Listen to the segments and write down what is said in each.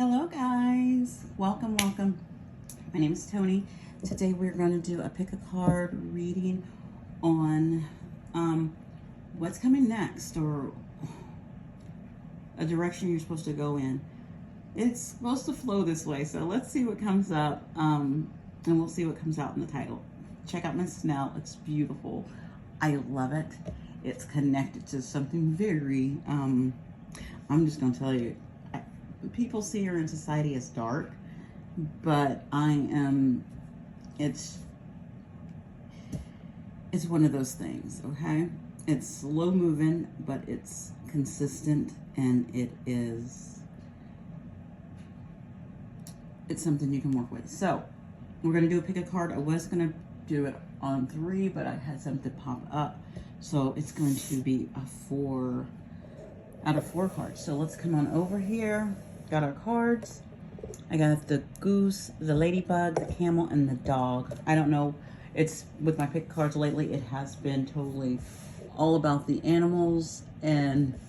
Hello guys, welcome. My name is Tony. Today we're going to do a pick a card reading on what's coming next, or a direction you're supposed to go in. It's supposed to flow this way, so let's see what comes up, and we'll see what comes out in the title. Check out my Snell. It's beautiful. I love it. It's connected to something very I'm just going to tell you, people see her in society as dark, but it's one of those things, okay? It's slow moving, but it's consistent, and it's something you can work with. So we're going to do a pick a card. I was going to do it on 3, but I had something pop up, so it's going to be a 4 out of 4 cards. So let's come on over here. Got our cards. I got the goose, the ladybug, the camel, and the dog. I don't know. It's with my pick cards lately, it has been totally all about the animals and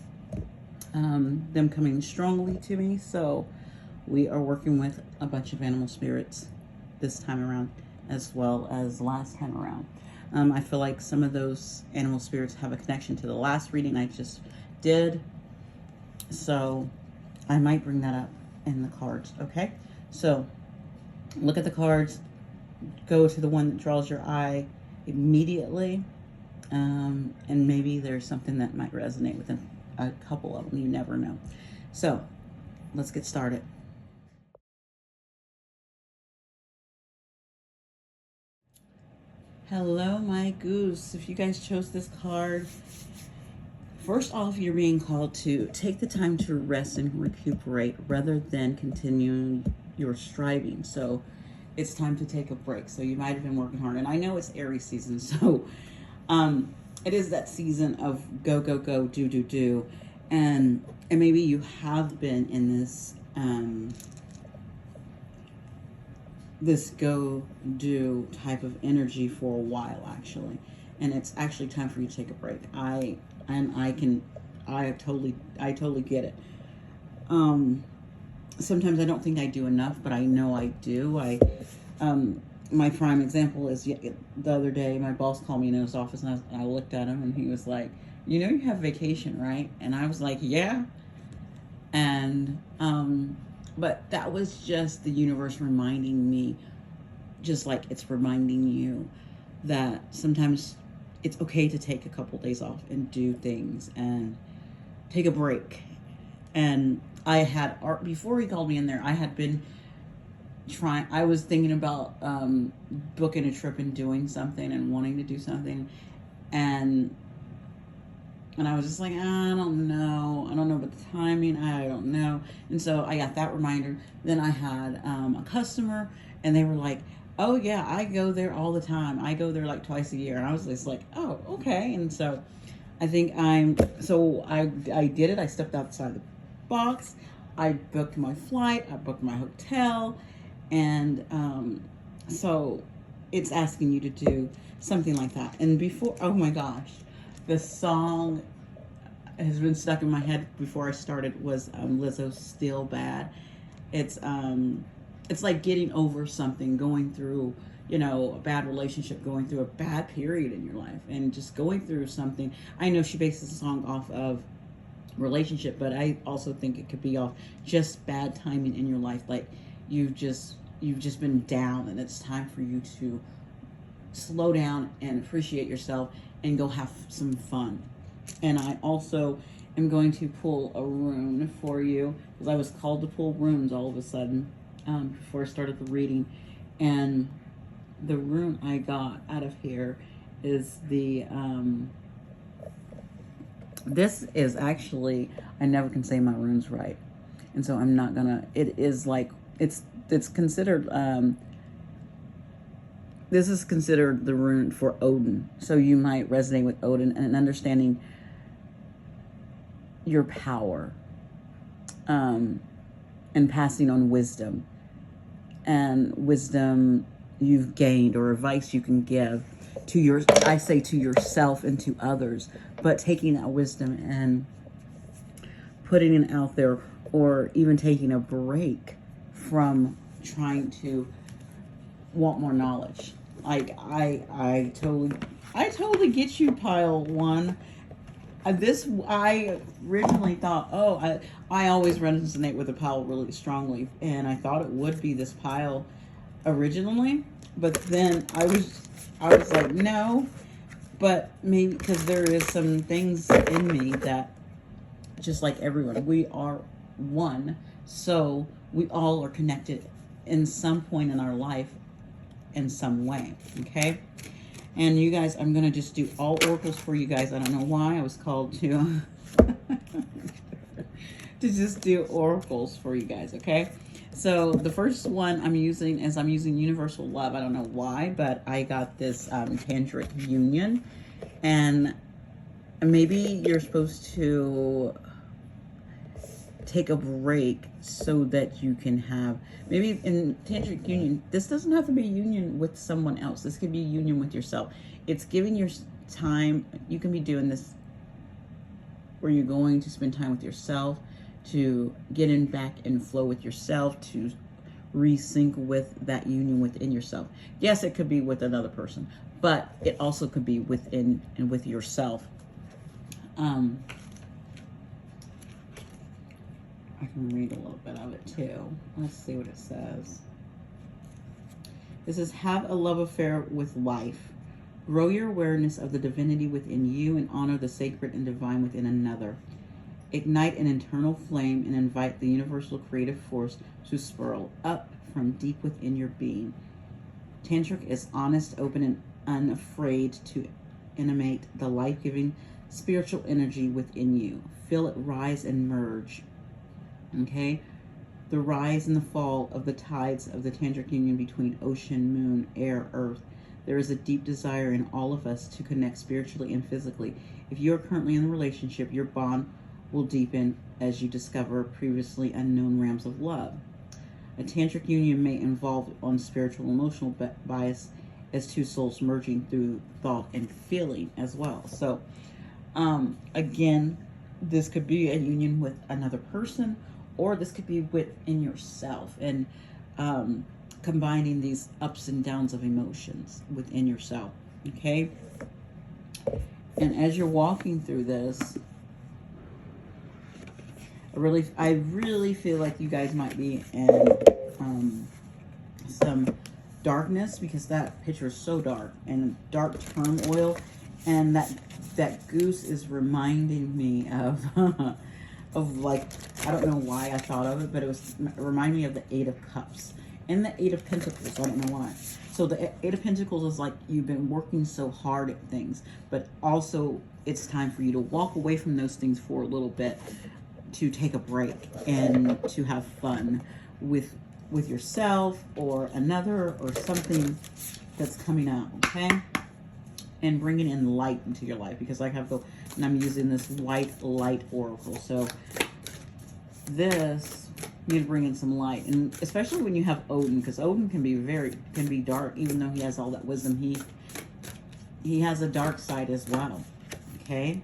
them coming strongly to me. So we are working with a bunch of animal spirits this time around, as well as last time around. I feel like some of those animal spirits have a connection to the last reading I just did. So I might bring that up in the cards, okay? So look at the cards, go to the one that draws your eye immediately, and maybe there's something that might resonate with a couple of them. You never know. So let's get started. Hello, my goose. If you guys chose this card, first off, you're being called to take the time to rest and recuperate rather than continuing your striving. So it's time to take a break. So you might have been working hard, and I know it's Aries season, so it is that season of go, go, go, do, do, do. And maybe you have been in this this go, do type of energy for a while, actually. And it's actually time for you to take a break. I totally get it. Sometimes I don't think I do enough, but I know I do. My prime example is the other day, my boss called me in his office, and I looked at him, and he was like, "You know, you have vacation, right?" And I was like, "Yeah." And but that was just the universe reminding me, just like it's reminding you, that sometimes it's okay to take a couple days off and do things and take a break. And I had art before he called me in there. I had been I was thinking about booking a trip and doing something and wanting to do something, and I was just like, I don't know about the timing, I don't know. And so I got that reminder. Then I had a customer, and they were like, "Oh yeah, I go there all the time. I go there like twice a year." And I was just like, "Oh, okay." And so I think I did it. I stepped outside the box. I booked my flight. I booked my hotel. And so it's asking you to do something like that. And before, oh my gosh, the song has been stuck in my head before I started was Lizzo's "Still Bad." It's like getting over something, going through, a bad relationship, going through a bad period in your life, and just going through something. I know she bases the song off of relationship, but I also think it could be off just bad timing in your life. Like you've just been down, and it's time for you to slow down and appreciate yourself and go have some fun. And I also am going to pull a rune for you, because I was called to pull runes all of a sudden before I started the reading. And the rune I got out of here is the this is actually, I never can say my runes right, and so I'm not gonna. It is like it's considered this is considered the rune for Odin, so you might resonate with Odin and understanding your power, and passing on wisdom you've gained, or advice you can give to yourself and to others, but taking that wisdom and putting it out there or even taking a break from trying to want more knowledge. Like I totally get you, pile one. I originally thought, oh, I always resonate with the pile really strongly, and I thought it would be this pile originally, but then I was like, no, but maybe because there is some things in me that, just like everyone, we are one, so we all are connected in some point in our life in some way. Okay. And you guys, I'm going to just do all oracles for you guys. I don't know why I was called to to just do oracles for you guys, okay? So the first one I'm using is Universal Love. I don't know why, but I got this Tantric Union. And maybe you're supposed to take a break so that you can have, maybe in Tantric Union, this doesn't have to be a union with someone else. This could be a union with yourself. It's giving your time. You can be doing this where you're going to spend time with yourself, to get in back and flow with yourself, to resync with that union within yourself. Yes, it could be with another person, but it also could be within and with yourself. I can read a little bit of it too. Let's see what it says. This is, have a love affair with life. Grow your awareness of the divinity within you and honor the sacred and divine within another. Ignite an internal flame and invite the universal creative force to swirl up from deep within your being. Tantric is honest, open, and unafraid to animate the life-giving spiritual energy within you. Feel it rise and merge. Okay? The rise and the fall of the tides of the Tantric union between ocean, moon, air, earth. There is a deep desire in all of us to connect spiritually and physically. If you are currently in a relationship, your bond will deepen as you discover previously unknown realms of love. A Tantric union may involve on spiritual emotional bias as two souls merging through thought and feeling as well. So, again, this could be a union with another person, or this could be within yourself, and combining these ups and downs of emotions within yourself. Okay? And as you're walking through this, I really feel like you guys might be in some darkness, because that picture is so dark, and dark turmoil, and that goose is reminding me of of, like, I don't know why I thought of it, but it reminded me of the Eight of Cups and the Eight of Pentacles. I don't know why. So the Eight of Pentacles is like, you've been working so hard at things, but also it's time for you to walk away from those things for a little bit, to take a break and to have fun with yourself or another, or something that's coming out, okay? And bringing in light into your life, because I have and I'm using this white light oracle. So this, you need to bring in some light, and especially when you have Odin, because Odin can be dark, even though he has all that wisdom. He has a dark side as well. Okay.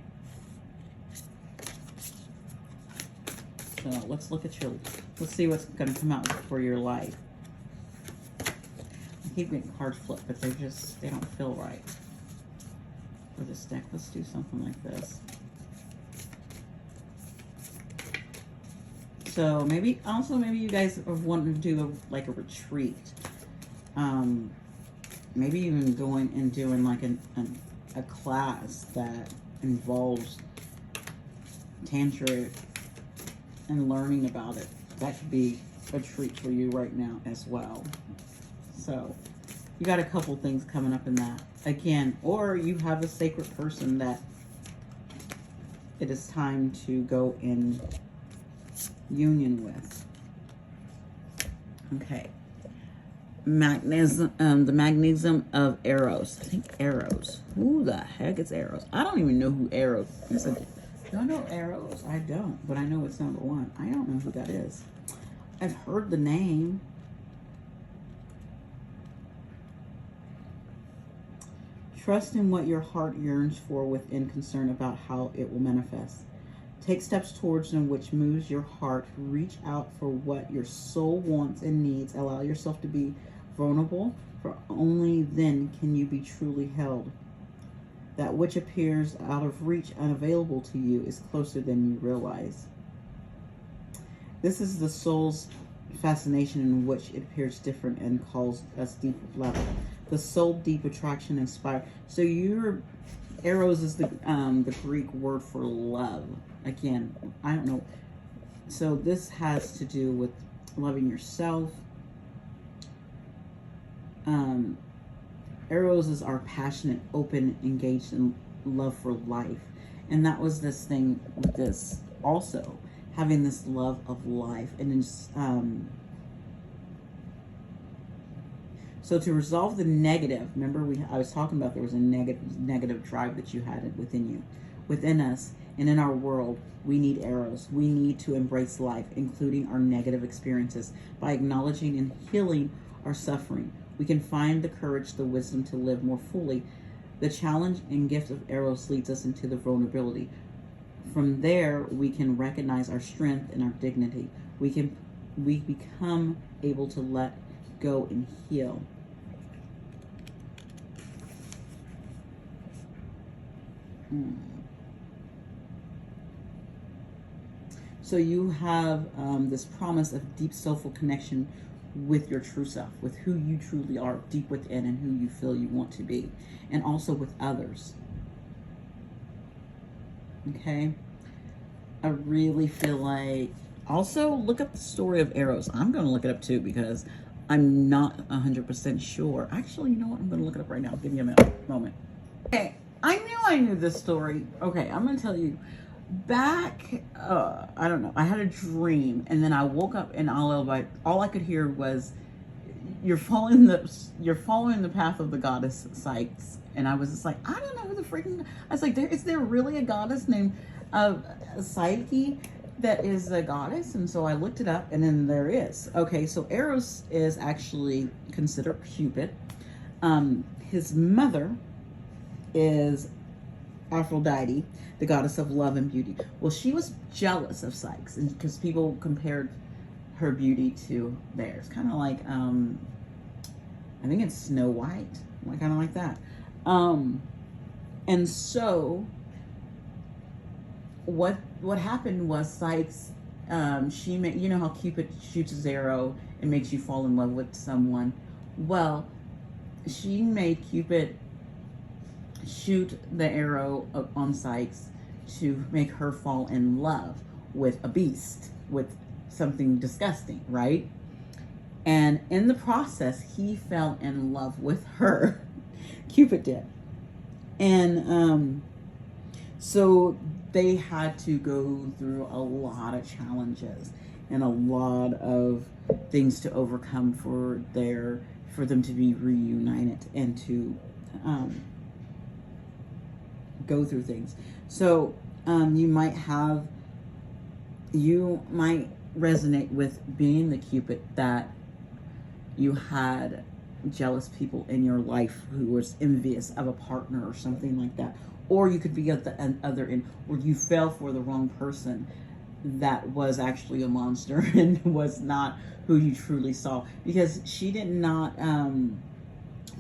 So let's see what's going to come out for your life. I keep getting cards flipped, but they don't feel right for this deck. Let's do something like this. So maybe you guys are wanting to do like a retreat. Maybe even going and doing like a class that involves Tantric and learning about it. That could be a treat for you right now as well. So you got a couple things coming up in that. Again, or you have a sacred person that it is time to go in union with. Okay. The magnesium of Eros. I think Eros. Who the heck is Eros? I don't even know who Eros is. Do I know Eros? I don't, but I know it's number one. I don't know who that is. I've heard the name. Trust in what your heart yearns for within concern about how it will manifest. Take steps towards them which moves your heart. Reach out for what your soul wants and needs. Allow yourself to be vulnerable, for only then can you be truly held. That which appears out of reach, unavailable to you, is closer than you realize. This is the soul's fascination, in which it appears different and calls us deep level. The soul deep attraction inspired. So your eros is the Greek word for love. Again, I don't know. So this has to do with loving yourself. Eros is our passionate, open, engaged in love for life. And that was this thing with this also, having this love of life. And so to resolve the negative, remember I was talking about there was a negative drive that you had within you, within us, and in our world. We need eros. We need to embrace life, including our negative experiences. By acknowledging and healing our suffering, we can find the courage, the wisdom to live more fully. The challenge and gift of eros leads us into the vulnerability. From there, we can recognize our strength and our dignity. We become able to let go and heal. So you have this promise of deep soulful connection with your true self, with who you truly are deep within and who you feel you want to be, and also with others. Okay? I really feel like, also look up the story of Eros. I'm going to look it up too because I'm not 100% sure. Actually, you know what? I'm going to look it up right now. Give me a moment. Okay, I knew this story. Okay, I'm going to tell you. Back, I don't know, I had a dream, and then I woke up and all I could hear was, you're following the path of the goddess Psyche. And I was just like, I don't know who the freaking, I was like, is there really a goddess named Psyche that is a goddess? And so I looked it up, and then there is. Okay, so Eros is actually considered Cupid. His mother is Aphrodite, the goddess of love and beauty. Well, she was jealous of Psyche because people compared her beauty to theirs. Kind of like, I think it's Snow White, kind of like that. And so what happened was Psyche, she made, you know how Cupid shoots his arrow and makes you fall in love with someone? Well, she made Cupid shoot the arrow on Psyche to make her fall in love with a beast, with something disgusting, right? And in the process, he fell in love with her. Cupid did. And so they had to go through a lot of challenges and a lot of things to overcome for them to be reunited and to go through things. So you might resonate with being the Cupid, that you had jealous people in your life who was envious of a partner or something like that. Or you could be at the other end where you fell for the wrong person that was actually a monster and was not who you truly saw. Because she did not,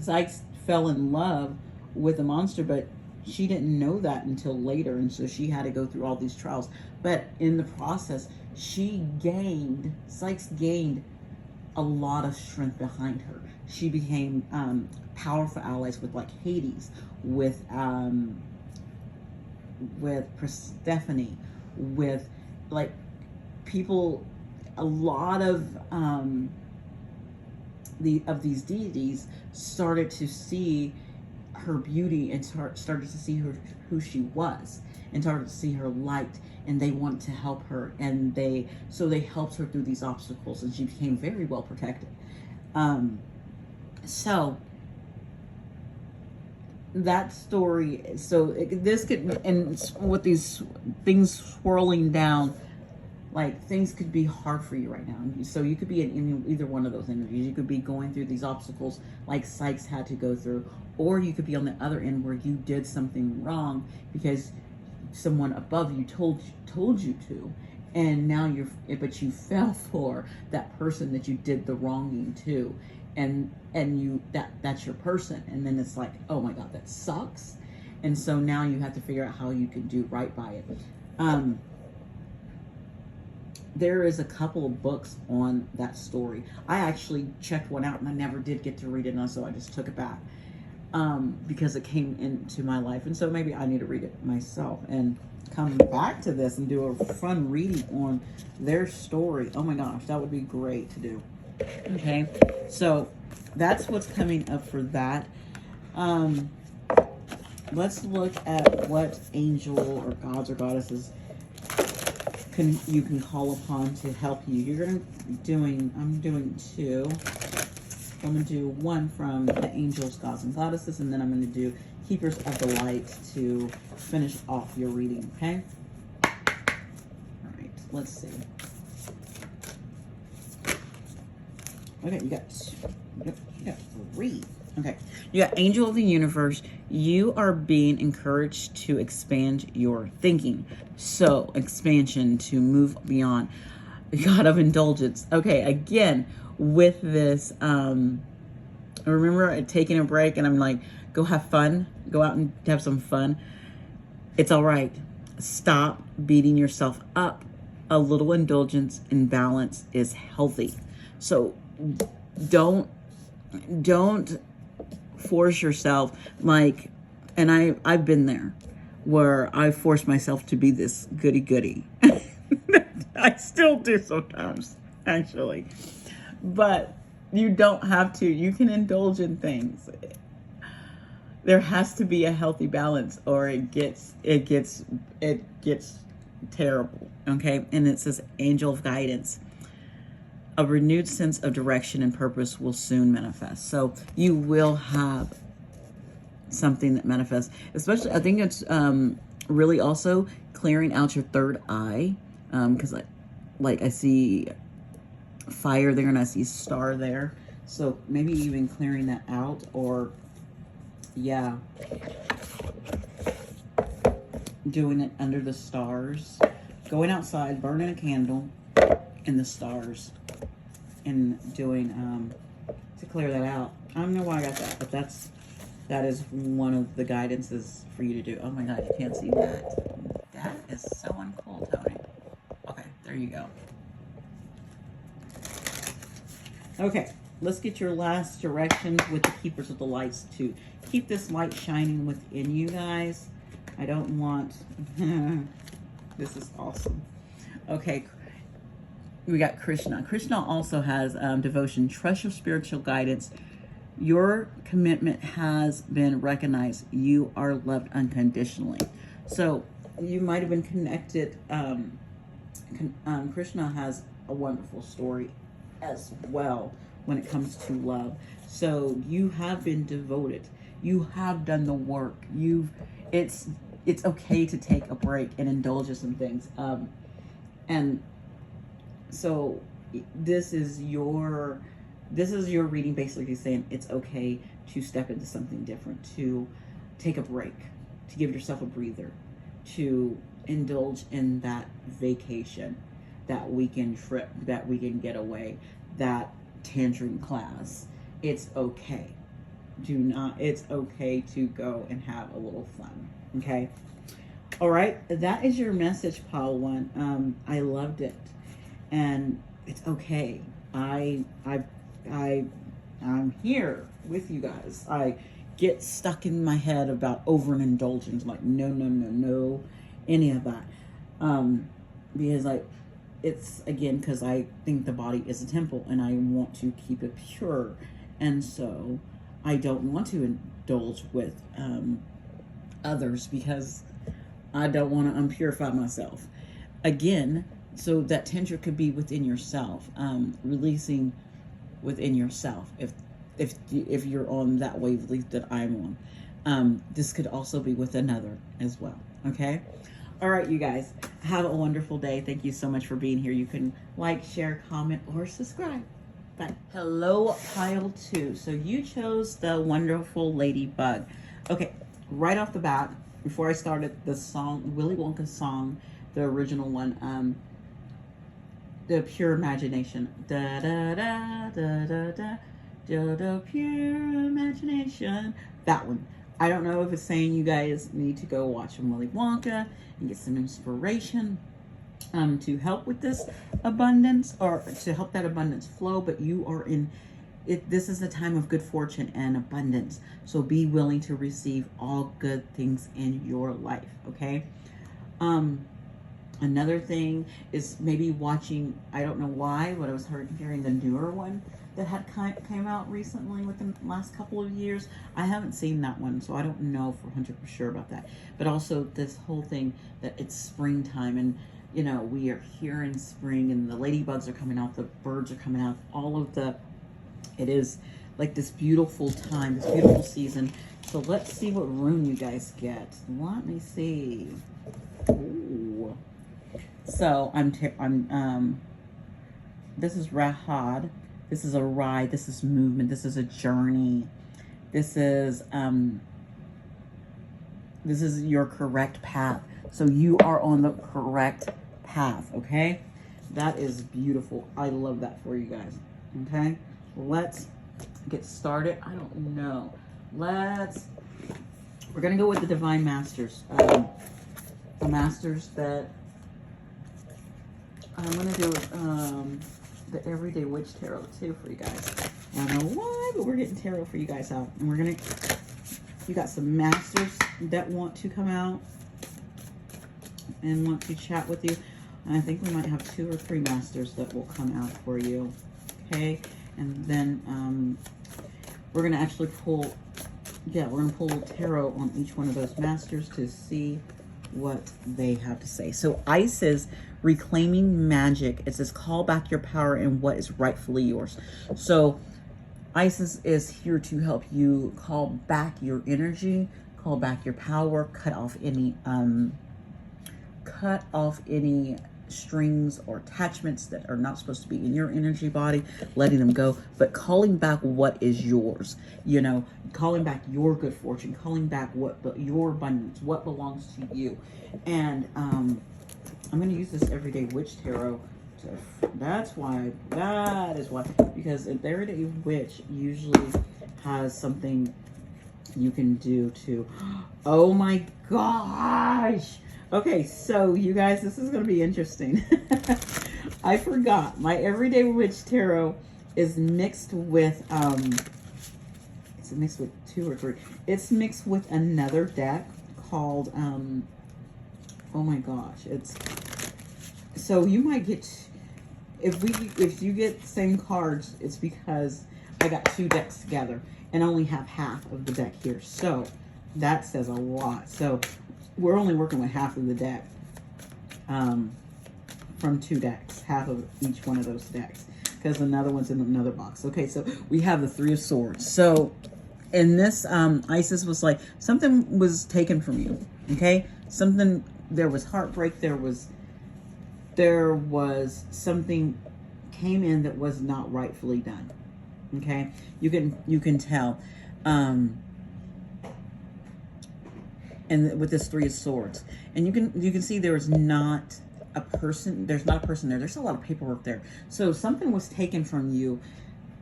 Psyche fell in love with a monster, but she didn't know that until later, and so she had to go through all these trials. But in the process, Psyche gained a lot of strength behind her. She became powerful allies with like Hades, with Persephone, with like people, a lot of these deities started to see her beauty and started to see her who she was, and started to see her light, and they wanted to help her, and they helped her through these obstacles, and she became very well protected. So that story, this could, and with these things swirling down, like things could be hard for you right now. So you could be in either one of those energies. You could be going through these obstacles like Psyche had to go through, or you could be on the other end where you did something wrong because someone above you told you to, and now but you fell for that person that you did the wronging to, and that's your person, and then it's like, oh my God, that sucks. And so now you have to figure out how you can do right by it. There is a couple of books on that story. I actually checked one out and I never did get to read it, and so I just took it back because it came into my life, and so maybe I need to read it myself and come back to this and do a fun reading on their story. Oh my gosh, that would be great to do. Okay, so that's what's coming up for that. Let's look at what angel or gods or goddesses you can call upon to help you. I'm doing two. I'm going to do one from the angels, gods, and goddesses, and then I'm going to do keepers of the light to finish off your reading, okay? All right, let's see. Okay, you got three. Okay, you got angel of the universe. You are being encouraged to expand your thinking. So, expansion, to move beyond. God of indulgence. Okay, again, with this, I remember taking a break and I'm like, go have fun. Go out and have some fun. It's all right. Stop beating yourself up. A little indulgence and balance is healthy. So, don't force yourself, like, and I've been there where I force myself to be this goody. I still do sometimes, actually, but you don't have to. You can indulge in things. There has to be a healthy balance, or it gets terrible. Okay, and it says angel of guidance. A renewed sense of direction and purpose will soon manifest. So you will have something that manifests. Especially, I think it's really also clearing out your third eye, because I see fire there and I see star there. So maybe even clearing that out, or yeah, doing it under the stars, going outside, burning a candle in the stars, and doing to clear that out. I don't know why I got that, but that is one of the guidances for you to do. Oh my God, you can't see that. That is so uncool, Tony. Okay, there you go. Okay, let's get your last directions with the keepers of the lights to keep this light shining within you guys. I don't want, this is awesome. Okay, we got Krishna. Krishna also has devotion. Trust your spiritual guidance. Your commitment has been recognized. You are loved unconditionally. So you might have been connected. Krishna has a wonderful story as well when it comes to love. So you have been devoted. You have done the work. It's okay to take a break and indulge in some things. And so this is your reading, basically saying it's okay to step into something different, to take a break, to give yourself a breather, to indulge in that vacation, that weekend trip, that weekend getaway, that tangerine class. It's okay. It's okay to go and have a little fun. Okay. All right. That is your message, Pile One. I loved it. And it's okay. I'm here with you guys. I get stuck in my head about overindulgence, like no, any of that. Because it's again, because I think the body is a temple and I want to keep it pure. And so I don't want to indulge with others because I don't want to unpurify myself. Again, so that tension could be within yourself, releasing within yourself. If you're on that wavelength that I'm on, this could also be with another as well. Okay. All right, you guys, have a wonderful day. Thank you so much for being here. You can like, share, comment, or subscribe. Bye. Hello, Pile 2. So you chose the wonderful ladybug. Okay, right off the bat, before I started the song, Willy Wonka's song, the original one, the pure imagination. Da da da da da da da da pure imagination. That one. I don't know if it's saying you guys need to go watch some Willy Wonka and get some inspiration to help with this abundance, or to help that abundance flow, but you are in it. This is a time of good fortune and abundance. So be willing to receive all good things in your life. Okay. Another thing is maybe watching, I don't know why, but I was hearing the newer one that had came out recently within the last couple of years. I haven't seen that one, so I don't know for 100% sure about that. But also this whole thing that it's springtime, and you know, we are here in spring, and the ladybugs are coming out, the birds are coming out, all of the, it is like this beautiful time, this beautiful season. So let's see what rune you guys get. Let me see. Ooh. So this is Rahad. This is a ride. This is movement. This is a journey. This is your correct path. So you are on the correct path. Okay, that is beautiful. I love that for you guys. Okay, let's get started. I don't know. We're gonna go with the Divine Masters. The masters that I'm going to do the Everyday Witch Tarot too for you guys. I don't know why, but we're getting tarot for you guys out. And we're going to, you got some masters that want to come out and want to chat with you. And I think we might have 2 or 3 masters that will come out for you. Okay. And then we're going to actually pull, we're going to pull tarot on each one of those masters to see what they have to say. So Isis, reclaiming magic. It says call back your power and what is rightfully yours. So Isis is here to help you call back your energy, call back your power, cut off any strings or attachments that are not supposed to be in your energy body, letting them go, but calling back what is yours, you know, calling back your good fortune, calling back your abundance, what belongs to you. And I'm going to use this Everyday Witch Tarot. That is why, because an Everyday Witch usually has something you can do to, oh my gosh. Okay, so you guys, this is going to be interesting. I forgot. My Everyday Witch Tarot is mixed with, it's mixed with 2 or 3. It's mixed with another deck called, oh my gosh, so you might get, if you get the same cards, it's because I got 2 decks together and only have half of the deck here. So that says a lot. So we're only working with half of the deck from 2 decks, half of each one of those decks, because another one's in another box. Okay, so we have the 3 of Swords. So in this, Isis was like, something was taken from you, okay? Something, there was heartbreak, there was something came in that was not rightfully done, okay? You can tell. And with this 3 of Swords, and you can see there's not a person there. There's a lot of paperwork there. So something was taken from you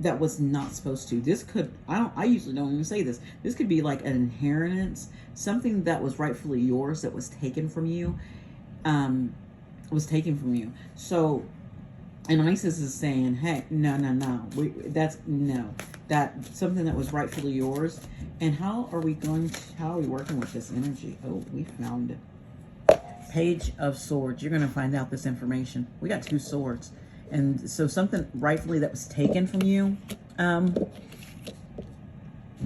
that was not supposed to. This could, I usually don't even say this. This could be like an inheritance, something that was rightfully yours that was taken from you, So, and Isis is saying, hey, no, that's something that was rightfully yours. And how are we working with this energy? Oh, we found it. Page of Swords. You're going to find out this information. We got 2 swords. And so something rightfully that was taken from you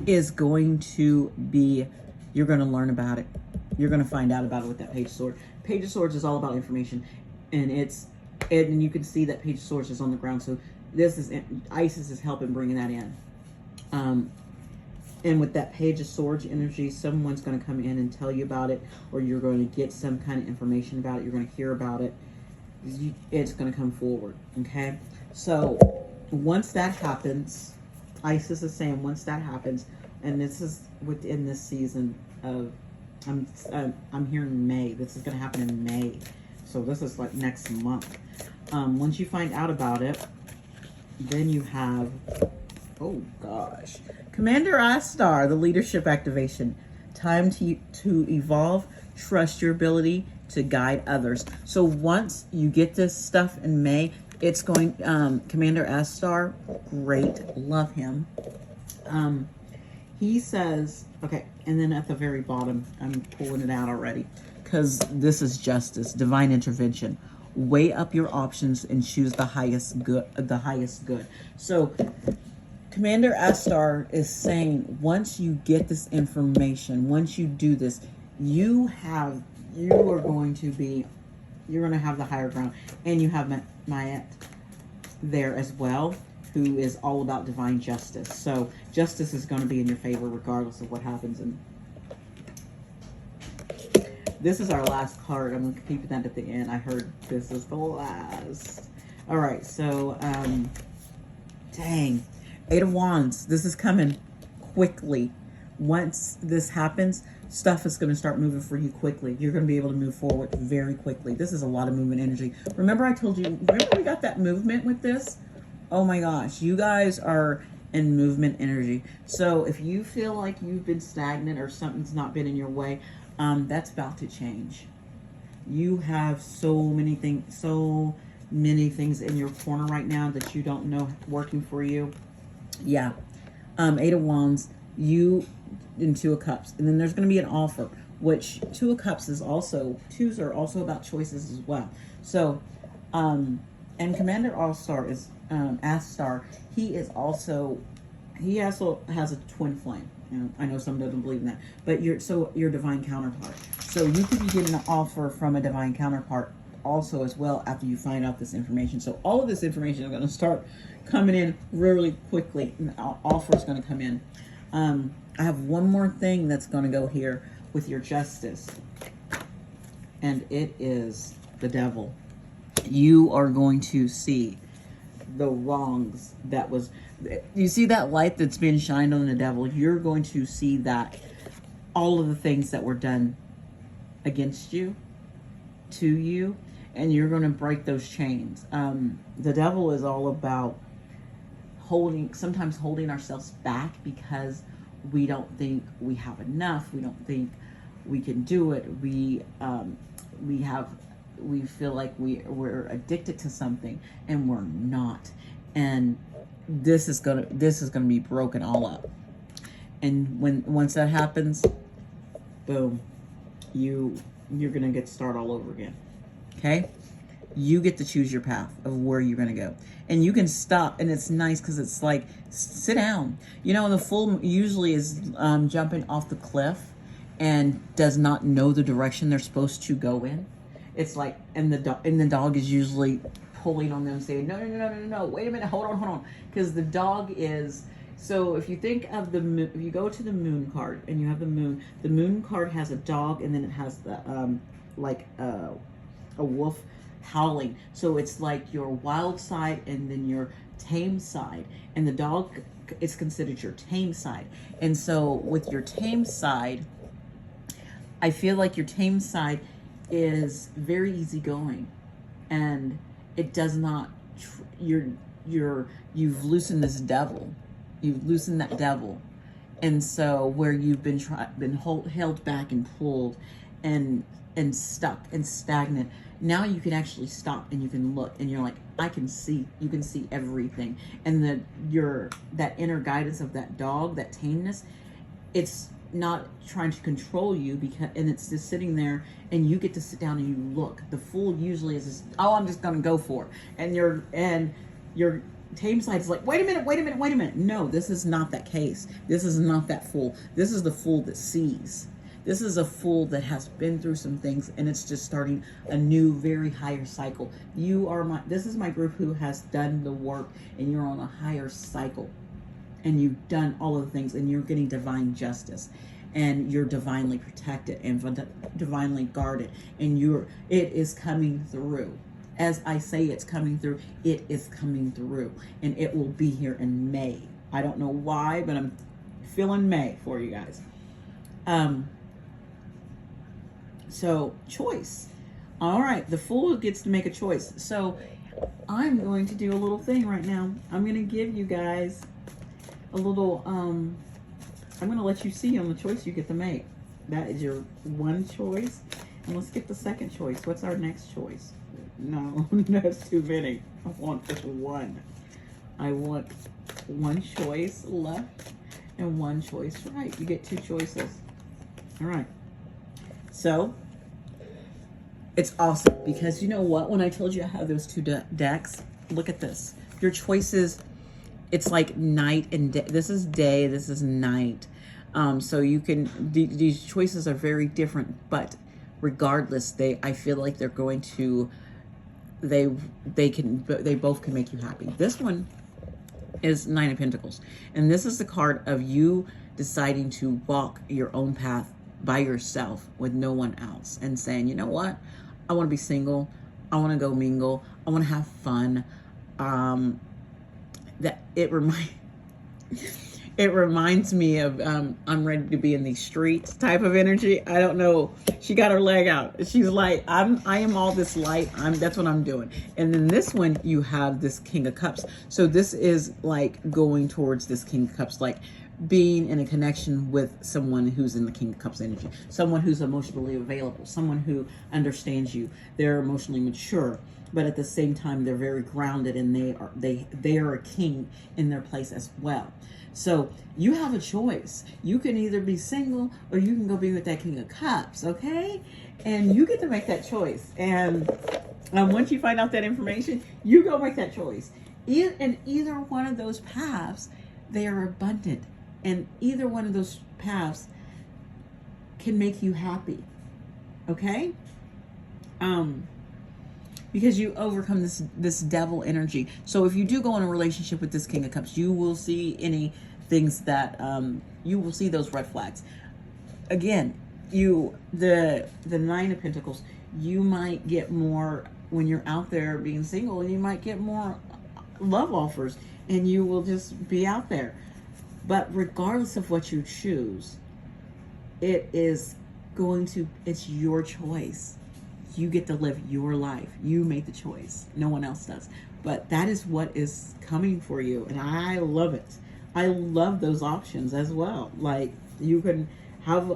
is going to be, you're going to learn about it. You're going to find out about it with that Page of Swords. Page of Swords is all about information. And and you can see that Page of Swords is on the ground. So this is, Isis is helping bring that in. And with that Page of Swords energy, someone's going to come in and tell you about it, or you're going to get some kind of information about it. You're going to hear about it. It's going to come forward, okay? So once that happens, Isis is saying once that happens, and this is within this season of I'm hearing May. This is going to happen in May. So this is like next month. Once you find out about it, then you have, oh gosh, Commander I-Star, the leadership activation. Time to evolve, trust your ability to guide others. So once you get this stuff in May, it's going, Commander I-Star, great, love him. He says, okay, and then at the very bottom, I'm pulling it out already, because this is justice, divine intervention. Weigh up your options and choose the highest good. So Commander I-Star is saying, once you get this information, once you do this, you're going to have the higher ground. And you have Mayet there as well, who is all about divine justice. So justice is going to be in your favor regardless of what happens. And this is our last card. I'm going to keep that at the end. I heard this is the last. All right, so dang. Eight of Wands. This is coming quickly. Once this happens, stuff is going to start moving for you quickly. You're going to be able to move forward very quickly. This is a lot of movement energy. Remember I told you, remember we got that movement with this? Oh my gosh, you guys are in movement energy. So if you feel like you've been stagnant or something's not been in your way, that's about to change. You have so many things in your corner right now that you don't know working for you. Yeah. Eight of Wands, you in Two of Cups. And then there's going to be an offer, which Two of Cups is also, twos are also about choices as well. So, and Commander I-Star is, I-Star, he also has a twin flame. You know, I know some doesn't believe in that, but your divine counterpart. So you could be getting an offer from a divine counterpart also as well after you find out this information. So all of this information is going to start coming in really quickly. An offer is going to come in. I have one more thing that's going to go here with your justice, and it is the devil. You are going to see the wrongs that was, you see that light that's been shined on the devil. You're going to see that all of the things that were done against you, to you, and you're going to break those chains. The devil is all about sometimes holding ourselves back because we don't think we have enough. We don't think we can do it. We feel like we're addicted to something, and we're not. And this is gonna be broken all up. And once that happens, boom, you're gonna get to start all over again. Okay? You get to choose your path of where you're gonna go. And you can stop, and it's nice because it's like, sit down. You know, the fool usually is jumping off the cliff and does not know the direction they're supposed to go in. It's like, and the dog is usually pulling on them, saying, no, wait a minute, hold on. Because the dog is, so if you think of the moon, if you go to the moon card and you have the moon card has a dog, and then it has the, like a wolf howling. So it's like your wild side and then your tame side. And the dog is considered your tame side. And so with your tame side, I feel like your tame side is very easygoing, and it does not. You've loosened this devil. You've loosened that devil, and so where you've been held back and pulled, and stuck and stagnant. Now you can actually stop and you can look, and you're like, I can see. You can see everything, and that inner guidance of that dog, that tameness, it's not trying to control you, and it's just sitting there, and you get to sit down and you look. The fool usually is just, oh, I'm just gonna go for it, and your tame side is like, wait a minute. No, this is not that case. This is not that fool. This is the fool that sees. This is a fool that has been through some things, and it's just starting a new, very higher cycle. This is my group who has done the work, and you're on a higher cycle. And you've done all of the things, and you're getting divine justice, and you're divinely protected and divinely guarded, and it is coming through. As I say, it's coming through. It is coming through, and it will be here in May. I don't know why, but I'm feeling May for you guys. So choice. All right, the Fool gets to make a choice. So I'm going to do a little thing right now. I'm going to give you guys a little, I'm going to let you see on the choice you get to make. That is your one choice. And let's get the second choice. What's our next choice? No, that's too many. I want just one. I want one choice left and one choice right. You get two choices. All right. So it's awesome because you know what? When I told you I have those two decks, look at this. Your choices, it's like night and day. This is day, this is night. So you can, these choices are very different, but regardless, I feel like they're going to, they both can make you happy. This one is Nine of Pentacles. And this is the card of you deciding to walk your own path by yourself with no one else and saying, you know what? I want to be single. I want to go mingle. I want to have fun. That it reminds me of I'm ready to be in these streets type of energy. I don't know. She got her leg out. She's like, I am all this light. That's what I'm doing. And then this one, you have this King of Cups. So this is like going towards this King of Cups, like being in a connection with someone who's in the King of Cups energy, someone who's emotionally available, someone who understands you. They're emotionally mature, but at the same time, they're very grounded, and they are a king in their place as well. So you have a choice. You can either be single or you can go be with that King of Cups, okay? And you get to make that choice. And once you find out that information, you go make that choice. In either one of those paths, they are abundant. And either one of those paths can make you happy, okay? Because you overcome this devil energy. So if you do go in a relationship with this King of Cups, you will see any things that you will see those red flags. Again, the Nine of Pentacles, you might get more when you're out there being single, and you might get more love offers, and you will just be out there. But regardless of what you choose, it's your choice. You get to live your life. You make the choice. No one else does. But that is what is coming for you. And I love it. I love those options as well. Like, you can have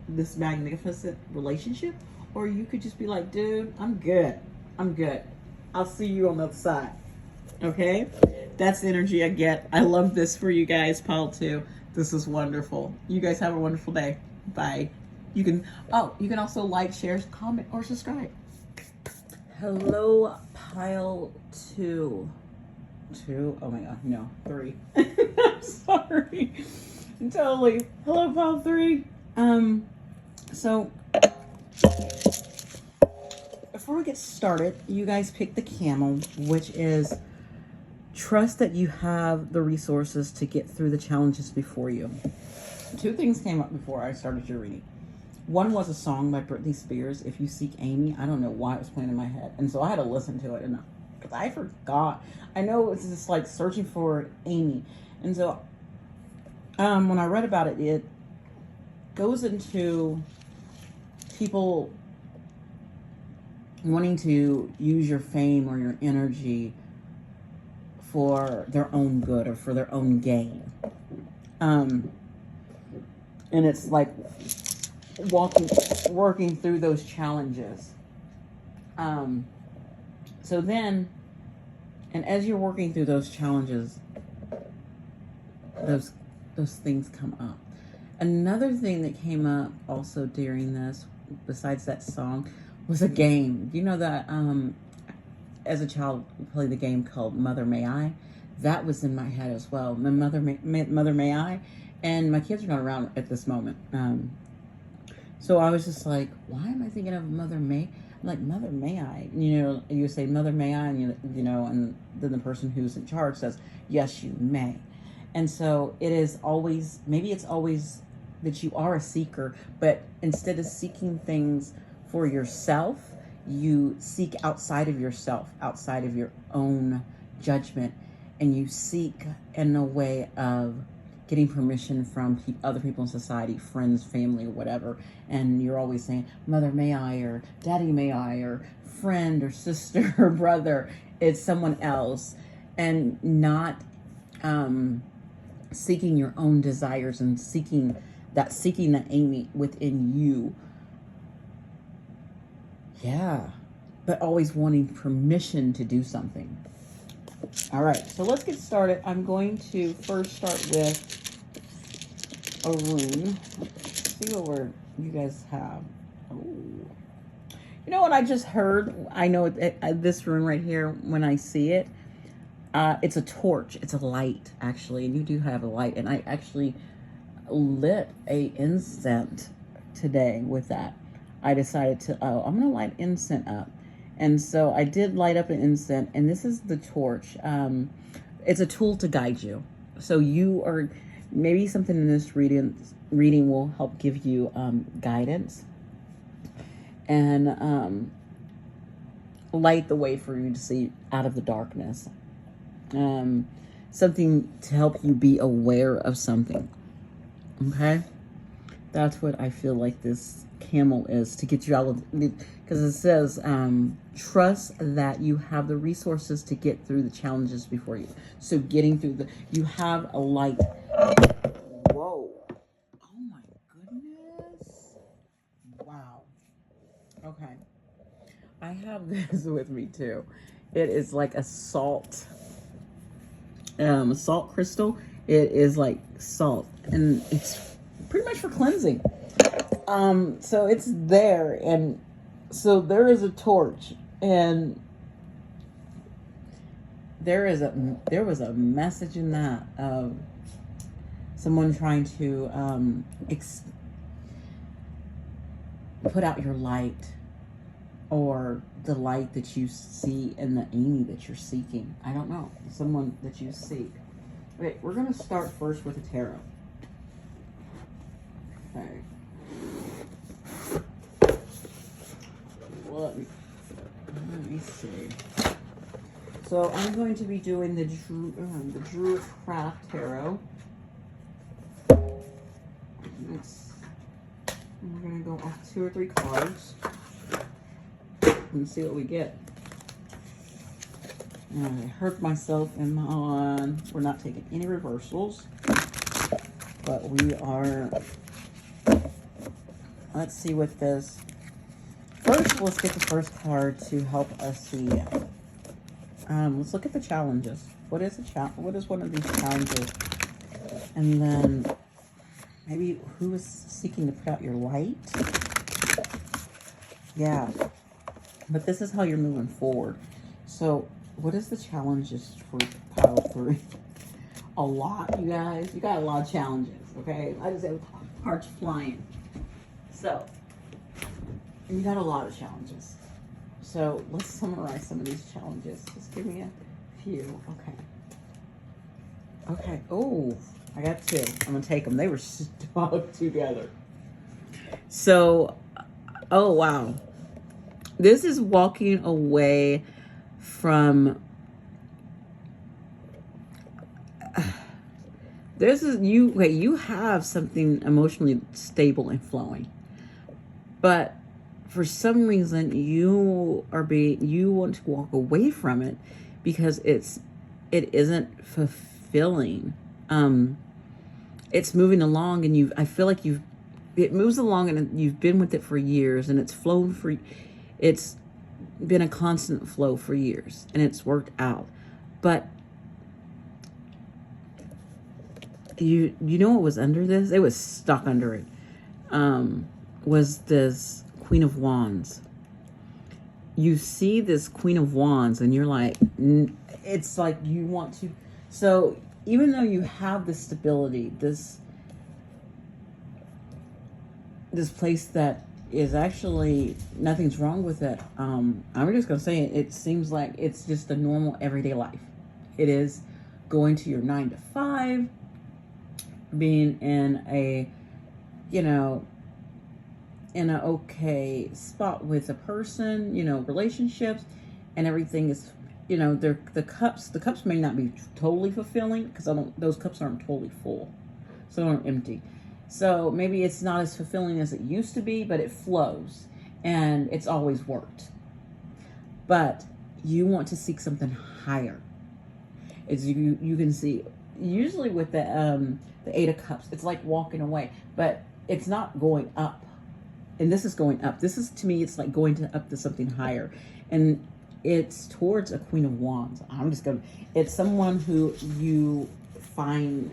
this magnificent relationship, or you could just be like, dude, I'm good. I'll see you on the other side. Okay? That's the energy I get. I love this for you guys, pile 2. This is wonderful. You guys have a wonderful day. Bye. You can also like, share, comment, or subscribe. Hello, pile 2. 2? Oh my god, no, 3. I'm sorry. Totally. Hello, pile 3. So before we get started, you guys pick the camel, which is trust that you have the resources to get through the challenges before you. 2 things came up before I started your reading. One was a song by Britney Spears, If You Seek Amy. I don't know why it was playing in my head. And so I had to listen to it, and because I forgot. I know it's just like searching for Amy. And so when I read about it, it goes into people wanting to use your fame or your energy for their own good or for their own gain. And it's like working through those challenges. So then, and as you're working through those challenges, those things come up. Another thing that came up also during this, besides that song, was a game. You know that as a child, we played the game called Mother May I. That was in my head as well. Mother May I, and my kids are not around at this moment. So I was just like, why am I thinking of Mother May? I'm like, Mother May I? You know, you say Mother May I, and you know, and then the person who's in charge says, yes, you may. And so it is always, maybe it's always that you are a seeker, but instead of seeking things for yourself, you seek outside of yourself, outside of your own judgment, and you seek in a way of getting permission from other people in society, friends, family, or whatever. And you're always saying, Mother, may I, or Daddy, may I, or friend, or sister, or brother. It's someone else. And not seeking your own desires and seeking that Amy within you. Yeah. But always wanting permission to do something. All right, so let's get started. I'm going to first start with a rune. Let's see what you guys have. Ooh. You know what I just heard? I know this rune right here, when I see it, it's a torch. It's a light, actually, and you do have a light. And I actually lit a incense today with that. I decided to, I'm going to light incense up. And so I did light up an incense, and this is the torch. It's a tool to guide you. So you are, maybe something in this reading will help give you guidance and light the way for you to see out of the darkness. Something to help you be aware of something. Okay? That's what I feel like this camel is, to get you out of, because it says trust that you have the resources to get through the challenges before you. So getting through you have a light. Whoa, oh my goodness, wow. Okay, I have this with me too. It is like a salt crystal. It is like salt, and it's pretty much for cleansing. So it's there, and so there is a torch, and there was a message in that of someone trying to put out your light, or the light that you see in the Amy that you're seeking. I don't know, someone that you seek. Okay, we're gonna start first with a tarot. Okay. Let me see. So I'm going to be doing the Druid Craft Tarot. We're going to go off 2 or 3 cards and see what we get. I hurt myself in my on. We're not taking any reversals, but we are. Let's see what this. First, let's get the first card to help us see. Let's look at the challenges. What is What is one of these challenges? And then maybe who is seeking to put out your light? Yeah, but this is how you're moving forward. So, what is the challenges for pile 3? A lot, you guys. You got a lot of challenges. Okay, I just have cards flying. So. You got a lot of challenges. So let's summarize some of these challenges. Just give me a few. Okay. Oh, I got 2. I'm going to take them. They were stuck together. So, oh, wow. This is walking away from... you have something emotionally stable and flowing. But... for some reason, you want to walk away from it because it isn't fulfilling. It's moving along, and I feel like it moves along, and you've been with it for years, and it's been a constant flow for years, and it's worked out. But you know what was under this? It was stuck under it. Was this Queen of Wands. You see this Queen of Wands, and you're like, it's like you want to. So even though you have this stability, this place that is actually nothing's wrong with it. I'm just gonna say it seems like it's just a normal everyday life. It is going to your 9 to 5, being in a, in an okay spot with a person, relationships, and everything is, the cups may not be totally fulfilling, because those cups aren't totally full. some are empty. So maybe it's not as fulfilling as it used to be, but it flows and it's always worked. But you want to seek something higher. It's you can see usually with the Eight of Cups, it's like walking away, but it's not going up. And this is going up. This is, to me, it's like going up to something higher. And it's towards a Queen of Wands. It's someone who you find,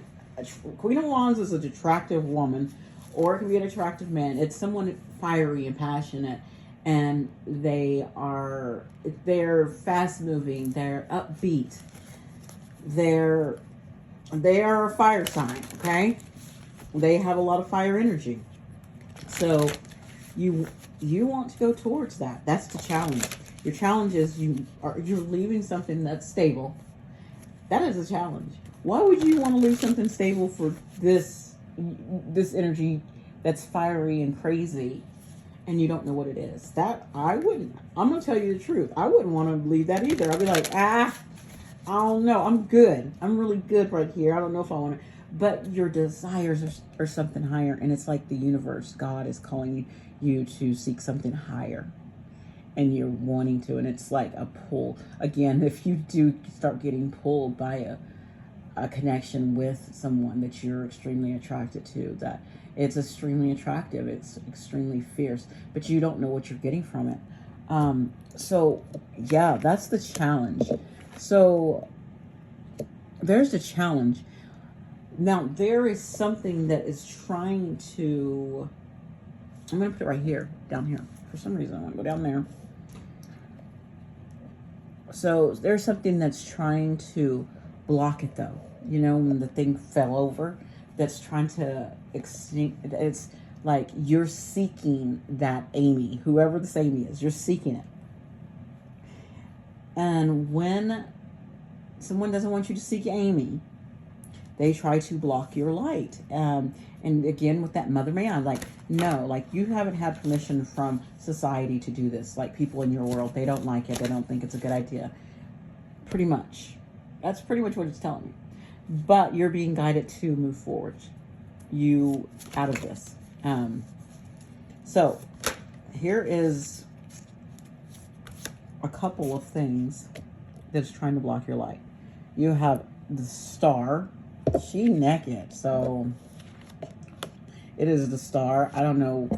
Queen of Wands is an attractive woman, or it can be an attractive man. It's someone fiery and passionate, and they're fast moving, they're upbeat, they are a fire sign, okay? They have a lot of fire energy. So you want to go towards that. That's the challenge. Your challenge is you're leaving something that's stable. That is a challenge. Why would you want to leave something stable for this energy that's fiery and crazy, and you don't know what it is? That I wouldn't. I'm gonna tell you the truth. I wouldn't want to leave that either. I'd be like, I don't know. I'm good. I'm really good right here. I don't know if I want to. But your desires are something higher, and it's like the universe, God is calling you to seek something higher, and you're wanting to, and it's like a pull. Again, if you do start getting pulled by a connection with someone that you're extremely attracted to, that it's extremely attractive, it's extremely fierce, but you don't know what you're getting from it. So yeah, that's the challenge. So there's the challenge. Now, there is something that is trying to, I'm going to put it right here, down here. For some reason, I want to go down there. So there's something that's trying to block it, though. You know, when the thing fell over, that's trying to extinct. It's like you're seeking that Amy, whoever this Amy is, you're seeking it. And when someone doesn't want you to seek Amy, they try to block your light. And again, with that Mother May I, like, no, like, you haven't had permission from society to do this. Like, people in your world, they don't like it. They don't think it's a good idea. Pretty much. That's pretty much what it's telling me. But you're being guided to move forward. You out of this. So here is a couple of things that's trying to block your light. You have the Star. She naked, so it is the Star. I don't know.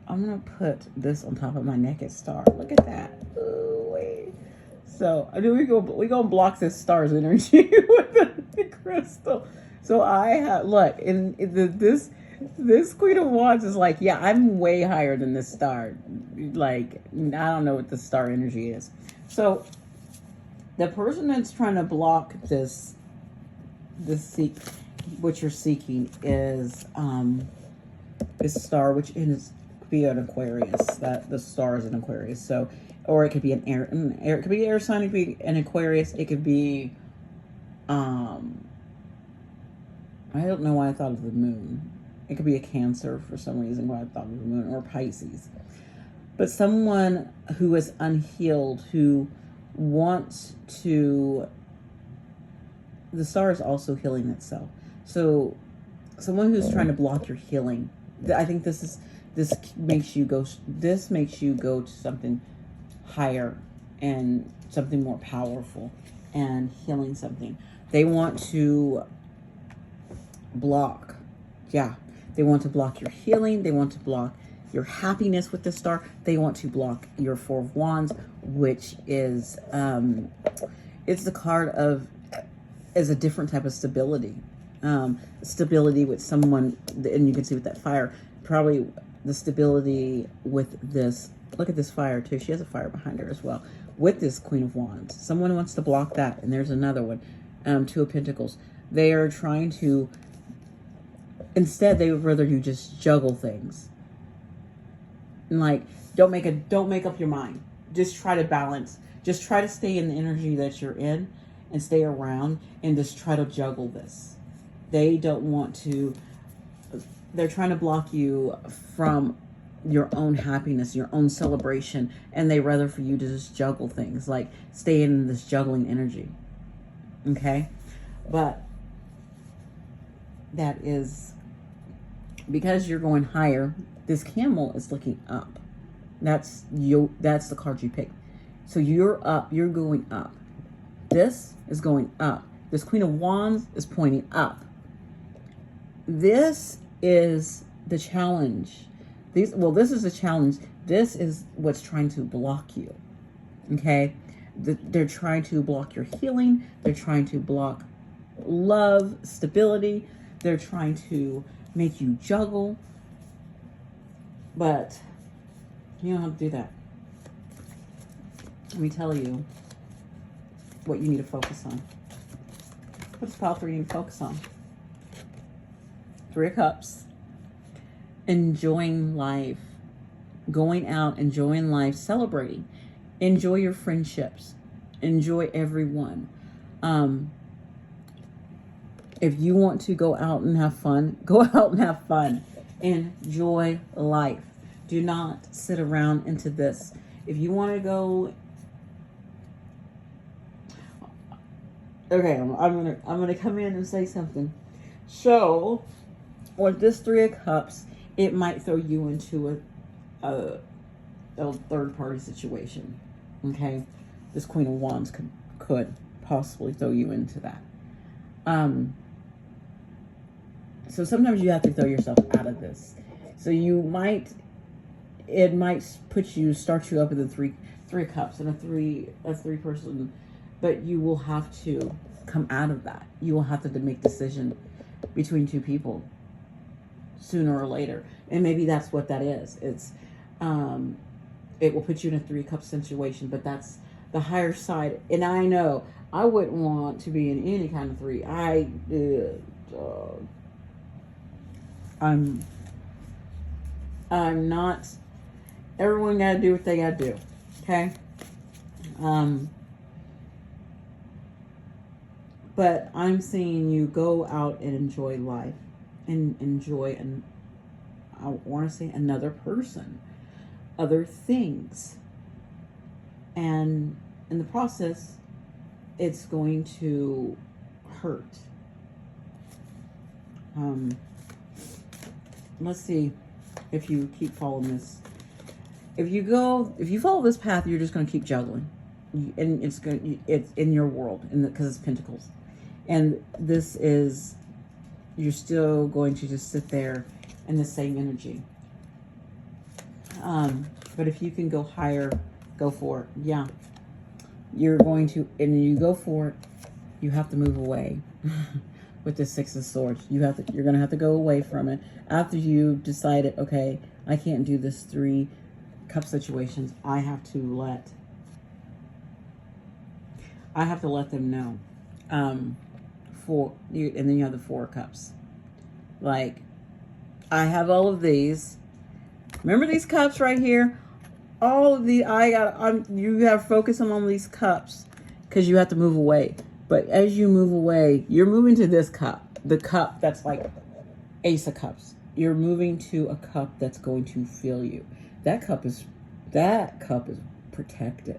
I'm gonna put this on top of my naked Star. Look at that. Ooh, wait. So I mean, we gonna block this Star's energy with the crystal. So I have, look, in this Queen of Wands is like, yeah, I'm way higher than this Star. Like, I don't know what the Star energy is. So the person that's trying to block what you're seeking is this Star, which is could be an Aquarius. That the Star is an Aquarius. So, or it could be an air. It could be air sign. It could be an Aquarius. It could be I don't know why I thought of the Moon. It could be a Cancer for some reason why I thought of the Moon, or Pisces. But someone who is unhealed, who wants to. The Star is also healing itself. So someone who's trying to block your healing, I think this makes you go to something higher and something more powerful and healing something. They want to block. Yeah. They want to block your healing. They want to block your happiness with the Star. They want to block your Four of Wands, which is it's the card of is a different type of stability. Stability with someone, and you can see with that fire, probably the stability with this. Look at this fire too. She has a fire behind her as well. With this Queen of Wands, someone wants to block that, and there's another one, Two of Pentacles. They are trying to. Instead, they would rather you just juggle things. And like, don't make up your mind. Just try to balance. Just try to stay in the energy that you're in, and stay around, and just try to juggle this. They don't want to. They're trying to block you from your own happiness, your own celebration, and they rather for you to just juggle things, like stay in this juggling energy. Okay, but that is because you're going higher, this camel is looking up. That's the card you picked. So you're up, you're going up. This is going up. This Queen of Wands is pointing up. This is the challenge. This is the challenge. This is what's trying to block you. Okay? They're trying to block your healing. They're trying to block love, stability. They're trying to make you juggle. But you don't have to do that. Let me tell you what you need to focus on. What does pile 3 need to focus on? 3 of Cups. Enjoying life. Going out, enjoying life, celebrating. Enjoy your friendships. Enjoy everyone. If you want to go out and have fun, go out and have fun. Enjoy life. Do not sit around into this. If you want to go, okay, I'm gonna come in and say something. So, with this 3 of Cups, it might throw you into a third party situation. Okay, this Queen of Wands could possibly throw you into that. So sometimes you have to throw yourself out of this. So it might start you up in the three of Cups and a three person, but you will have to come out of that. You will have to make decision between 2 people sooner or later, and maybe that's what that is. It's it will put you in a 3 of Cups situation, but that's the higher side. And I know I wouldn't want to be in any kind of 3. I'm not. Everyone gotta do what they gotta do. Okay. But I'm seeing you go out and enjoy life and enjoy, and I want to say another person, other things, and in the process, it's going to hurt. Let's see if you keep following this. If you follow this path, you're just going to keep juggling, and it's in your world, because it's Pentacles, and this is, you're still going to just sit there in the same energy. But if you can go higher, go for it. Yeah, you're going to, and you go for it. You have to move away. With the 6 of Swords, you're going to have to go away from it after you decided, okay, I can't do this 3 cup situations. I have to let them know. And then you have the 4 cups. Like, I have all of these. Remember these cups right here? All of the, you have to focus on these cups because you have to move away. But as you move away, you're moving to this cup. The cup that's like Ace of Cups. You're moving to a cup that's going to fill you. That cup is protected.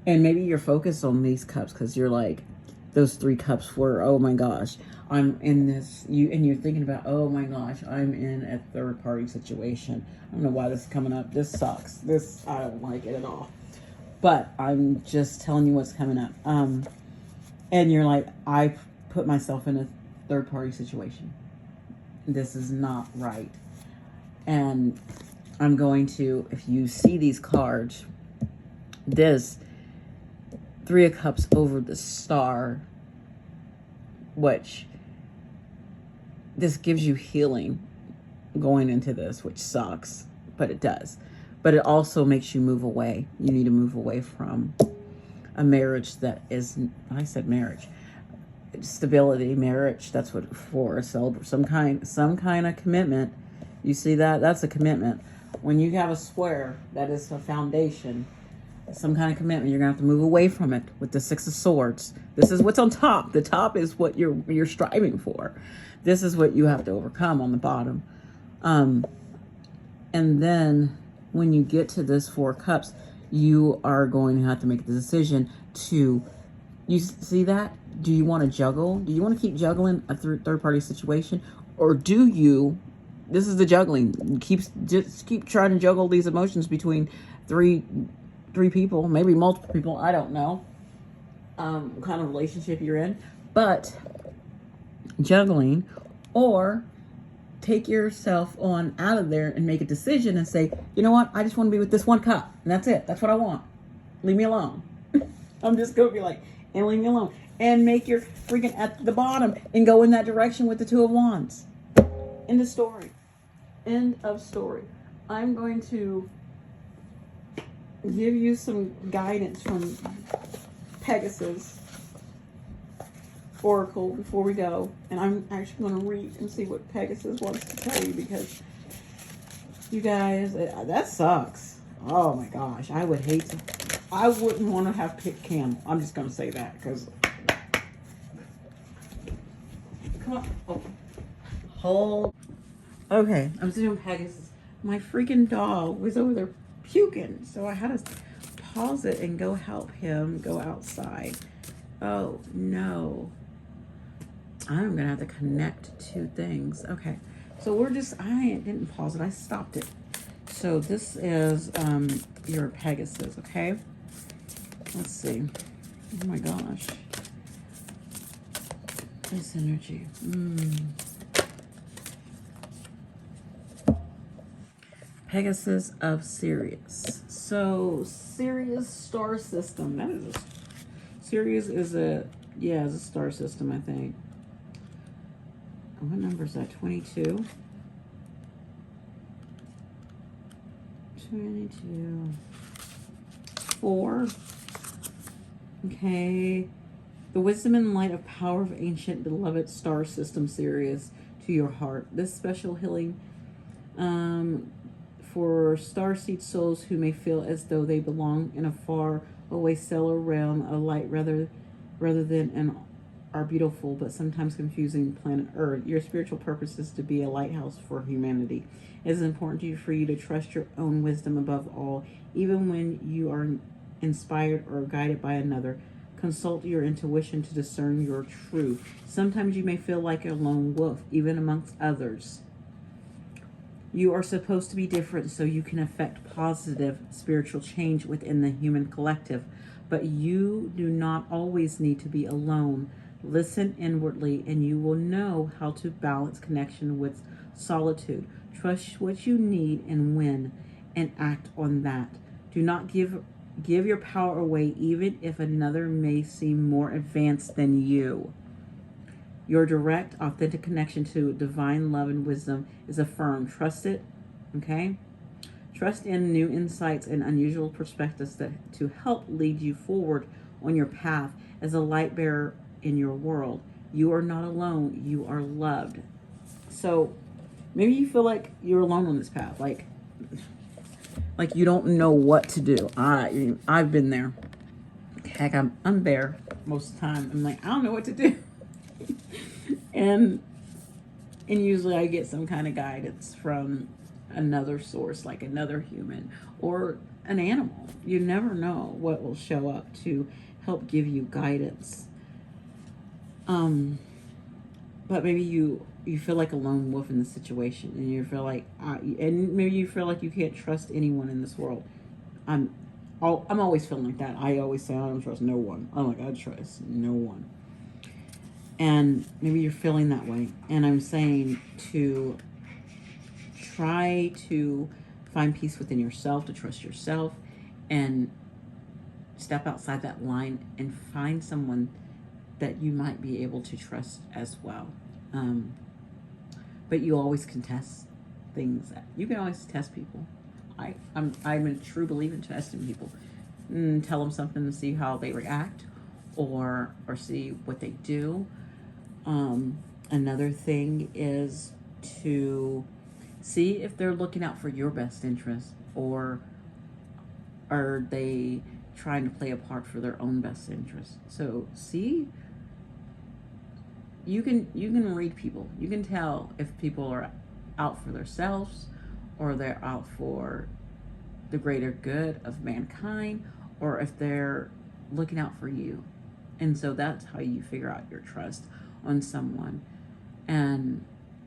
And maybe you're focused on these cups because you're like, those 3 cups were, oh my gosh, I'm in this, and you're thinking about, oh my gosh, I'm in a third party situation. I don't know why this is coming up. This sucks. I don't like it at all. But I'm just telling you what's coming up. And you're like, I put myself in a third party situation. This is not right. And I'm going to, if you see these cards, this 3 of Cups over the Star, which this gives you healing going into this, which sucks, but it does. But it also makes you move away. You need to move away from a marriage that is, I said marriage, stability, marriage. That's what for, some kind of commitment. You see that? That's a commitment. When you have a square, that is a foundation, some kind of commitment. You're gonna have to move away from it with the 6 of Swords. This is what's on top. The top is what you're striving for. This is what you have to overcome on the bottom. And then when you get to this 4 cups, you are going to have to make the decision to, you see that? Do you want to juggle? Do you want to keep juggling a third party situation? Or do you, this is the juggling, just keep trying to juggle these emotions between three people, maybe multiple people, I don't know what kind of relationship you're in, but juggling. Or take yourself on out of there and make a decision and say, you know what, I just want to be with this one cup, and that's it, that's what I want, leave me alone. I'm just gonna be like, and leave me alone, and make your freaking at the bottom and go in that direction with the Two of Wands. End of story. End of story. I'm going to give you some guidance from Pegasus Oracle before we go, and I'm actually going to read and see what Pegasus wants to tell you, because you guys, that sucks. Oh my gosh, I wouldn't want to have picked Camel. I'm just going to say that, because come on. Oh. Hold. Okay, I'm doing Pegasus. My freaking dog was over there puking, so I had to pause it and go help him go outside. Oh no. I'm gonna have to connect two things. Okay, so I didn't pause it, I stopped it. So this is your Pegasus, okay? Let's see. Oh my gosh. This energy. Pegasus of Sirius. So Sirius star system. Sirius is a star system, I think. What number is that? 22. 22. 4. Okay. The wisdom and light of power of ancient beloved star system Sirius to your heart. This special healing for starseed souls who may feel as though they belong in a far away stellar realm of light rather than an our beautiful but sometimes confusing planet Earth. Your spiritual purpose is to be a lighthouse for humanity. It is important for you to trust your own wisdom above all, even when you are inspired or guided by another. Consult your intuition to discern your truth. Sometimes you may feel like a lone wolf, even amongst others. You are supposed to be different so you can affect positive spiritual change within the human collective, but you do not always need to be alone. Listen inwardly and you will know how to balance connection with solitude. Trust what you need and when, and act on that. Do not give your power away, even if another may seem more advanced than you. Your direct, authentic connection to divine love and wisdom is affirmed. Trust it, okay? Trust in new insights and unusual perspectives to help lead you forward on your path as a light bearer in your world. You are not alone. You are loved. So maybe you feel like you're alone on this path. Like you don't know what to do. I've been there. Heck, I'm there most of the time. I'm like, I don't know what to do. and usually I get some kind of guidance from another source, like another human or an animal. You never know what will show up to help give you guidance. But maybe you feel like a lone wolf in the situation, and you feel like, and maybe you feel like you can't trust anyone in this world. I'm always feeling like that. I always say I don't trust no one. I'm like, I trust no one. And maybe you're feeling that way. And I'm saying to try to find peace within yourself, to trust yourself, and step outside that line and find someone that you might be able to trust as well. But you always can test things. You can always test people. I'm a true believer in testing people. Tell them something and see how they react, or see what they do. Another thing is to see if they're looking out for your best interest, or are they trying to play a part for their own best interest. So see, you can read people. You can tell if people are out for themselves, or they're out for the greater good of mankind, or if they're looking out for you. And so that's how you figure out your trust on someone. And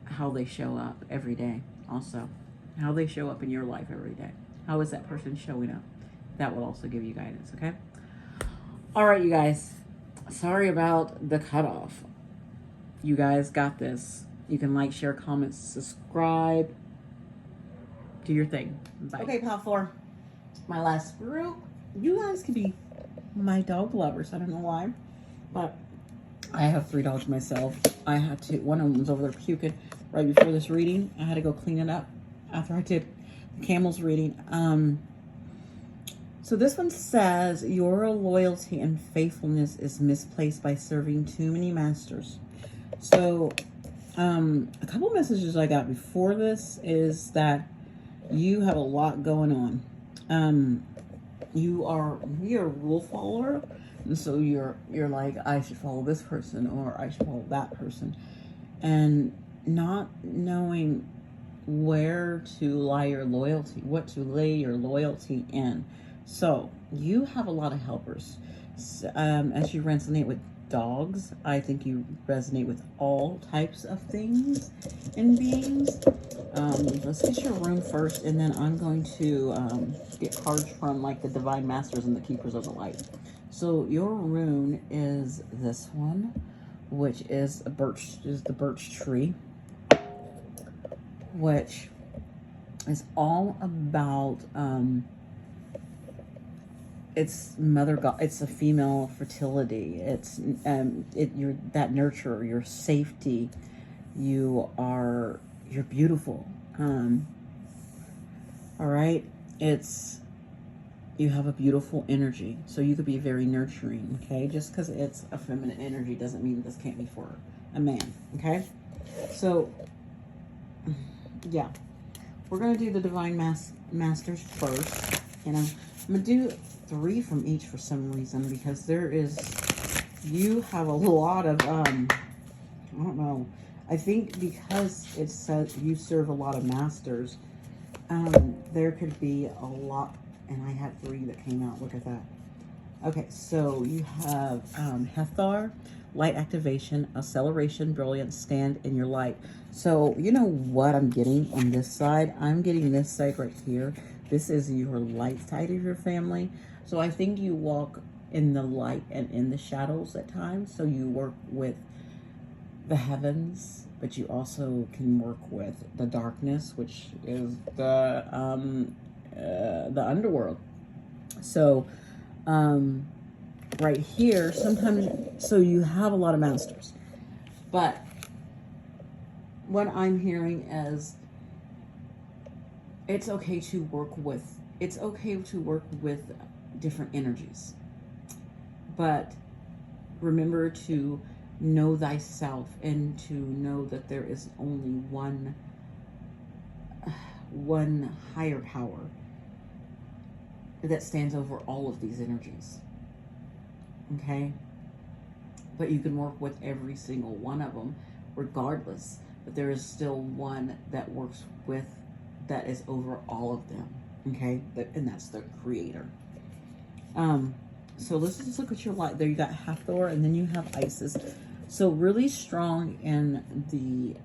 how they show up every day. Also, how they show up in your life every day. How is that person showing up? That will also give you guidance. Okay. All right, you guys. Sorry about the cutoff. You guys got this. You can like, share, comment, subscribe. Do your thing. Bye. Okay, Pop 4. My last group. You guys could be my dog lovers. I don't know why. But I have 3 dogs myself. I had to, one of them was over there puking right before this reading. I had to go clean it up after I did the camel's reading. So this one says, your loyalty and faithfulness is misplaced by serving too many masters. So a couple messages I got before this is that you have a lot going on. You're a rule follower, and so you're like, I should follow this person or I should follow that person, and not knowing where to lay your loyalty, what to lay your loyalty in. So you have a lot of helpers. As you resonate with dogs, I think you resonate with all types of things and beings. Let's get your rune first, and then I'm going to get cards from like the Divine Masters and the Keepers of the Light. So your rune is this one, which is the birch tree, which is all about it's mother god. It's a female fertility. It's you're that nurturer, your safety. You're beautiful. All right. You have a beautiful energy, so you could be very nurturing. Okay, just because it's a feminine energy doesn't mean this can't be for a man. Okay, so yeah, we're gonna do the Divine Masters first. You know, I'm gonna do 3 from each for some reason, because you have a lot of I don't know, I think because it says you serve a lot of masters, there could be a lot, and I had 3 that came out. Look at that. Okay, so you have Hethar, light activation, acceleration, brilliance, stand in your light. So you know what I'm getting on this side? I'm getting this side right here. This is your light side of your family. So I think you walk in the light and in the shadows at times. So you work with the heavens, but you also can work with the darkness, which is the underworld. So right here, sometimes, so you have a lot of masters, but what I'm hearing is it's okay to work with different energies, but remember to know thyself and to know that there is only one higher power that stands over all of these energies. Okay, but you can work with every single one of them regardless, but there is still one that works with, that is over all of them. Okay, and that's the creator. So let's just look at your light. There you got Hathor, and then you have Isis. So really strong in the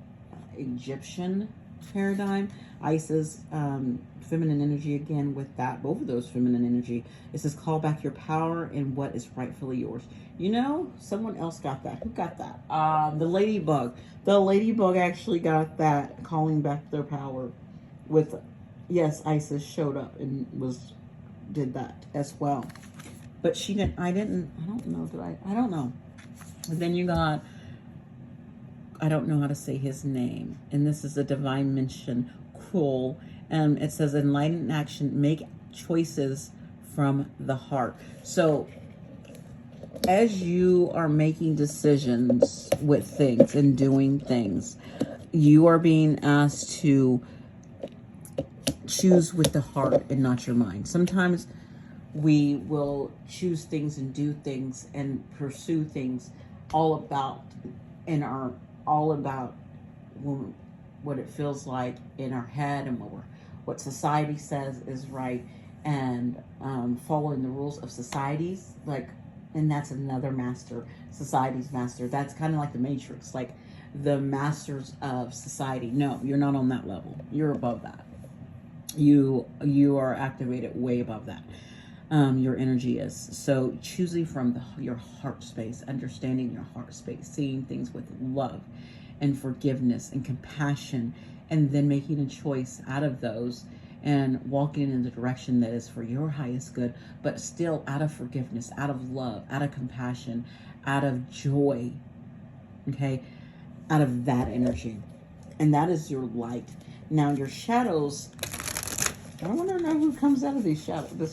Egyptian paradigm. Isis, feminine energy again with that. Both of those feminine energy. It says call back your power and what is rightfully yours. You know, someone else got that. Who got that? The ladybug. The ladybug actually got that, calling back their power with, yes, Isis showed up and did that as well. But she didn't, I don't know. And then you got, I don't know how to say his name. And this is a divine mention, cool. And it says enlightened action, make choices from the heart. So as you are making decisions with things and doing things, you are being asked to choose with the heart and not your mind. Sometimes we will choose things and do things and pursue things all about what it feels like in our head, and what society says is right, and following the rules of societies, like, and that's another master, society's master. That's kind of like the Matrix. Like, the masters of society. No, you're not on that level. You're above that. You are activated way above that. Your energy is. So choosing from your heart space, understanding your heart space, seeing things with love and forgiveness and compassion, and then making a choice out of those and walking in the direction that is for your highest good, but still out of forgiveness, out of love, out of compassion, out of joy, okay, out of that energy. And that is your light. Now your shadows, I want to know who comes out of this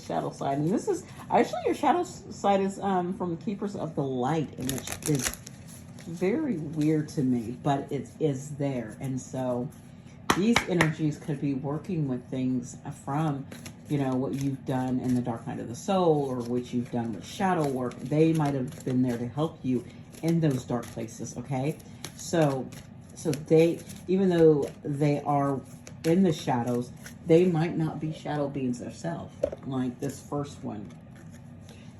shadow side. And this is, actually your shadow side is from Keepers of the Light, and which is very weird to me, but it is there. And so these energies could be working with things from, what you've done in the dark night of the soul, or what you've done with shadow work. They might have been there to help you in those dark places, okay? So they, even though they are in the shadows, they might not be shadow beings themselves. Like this first one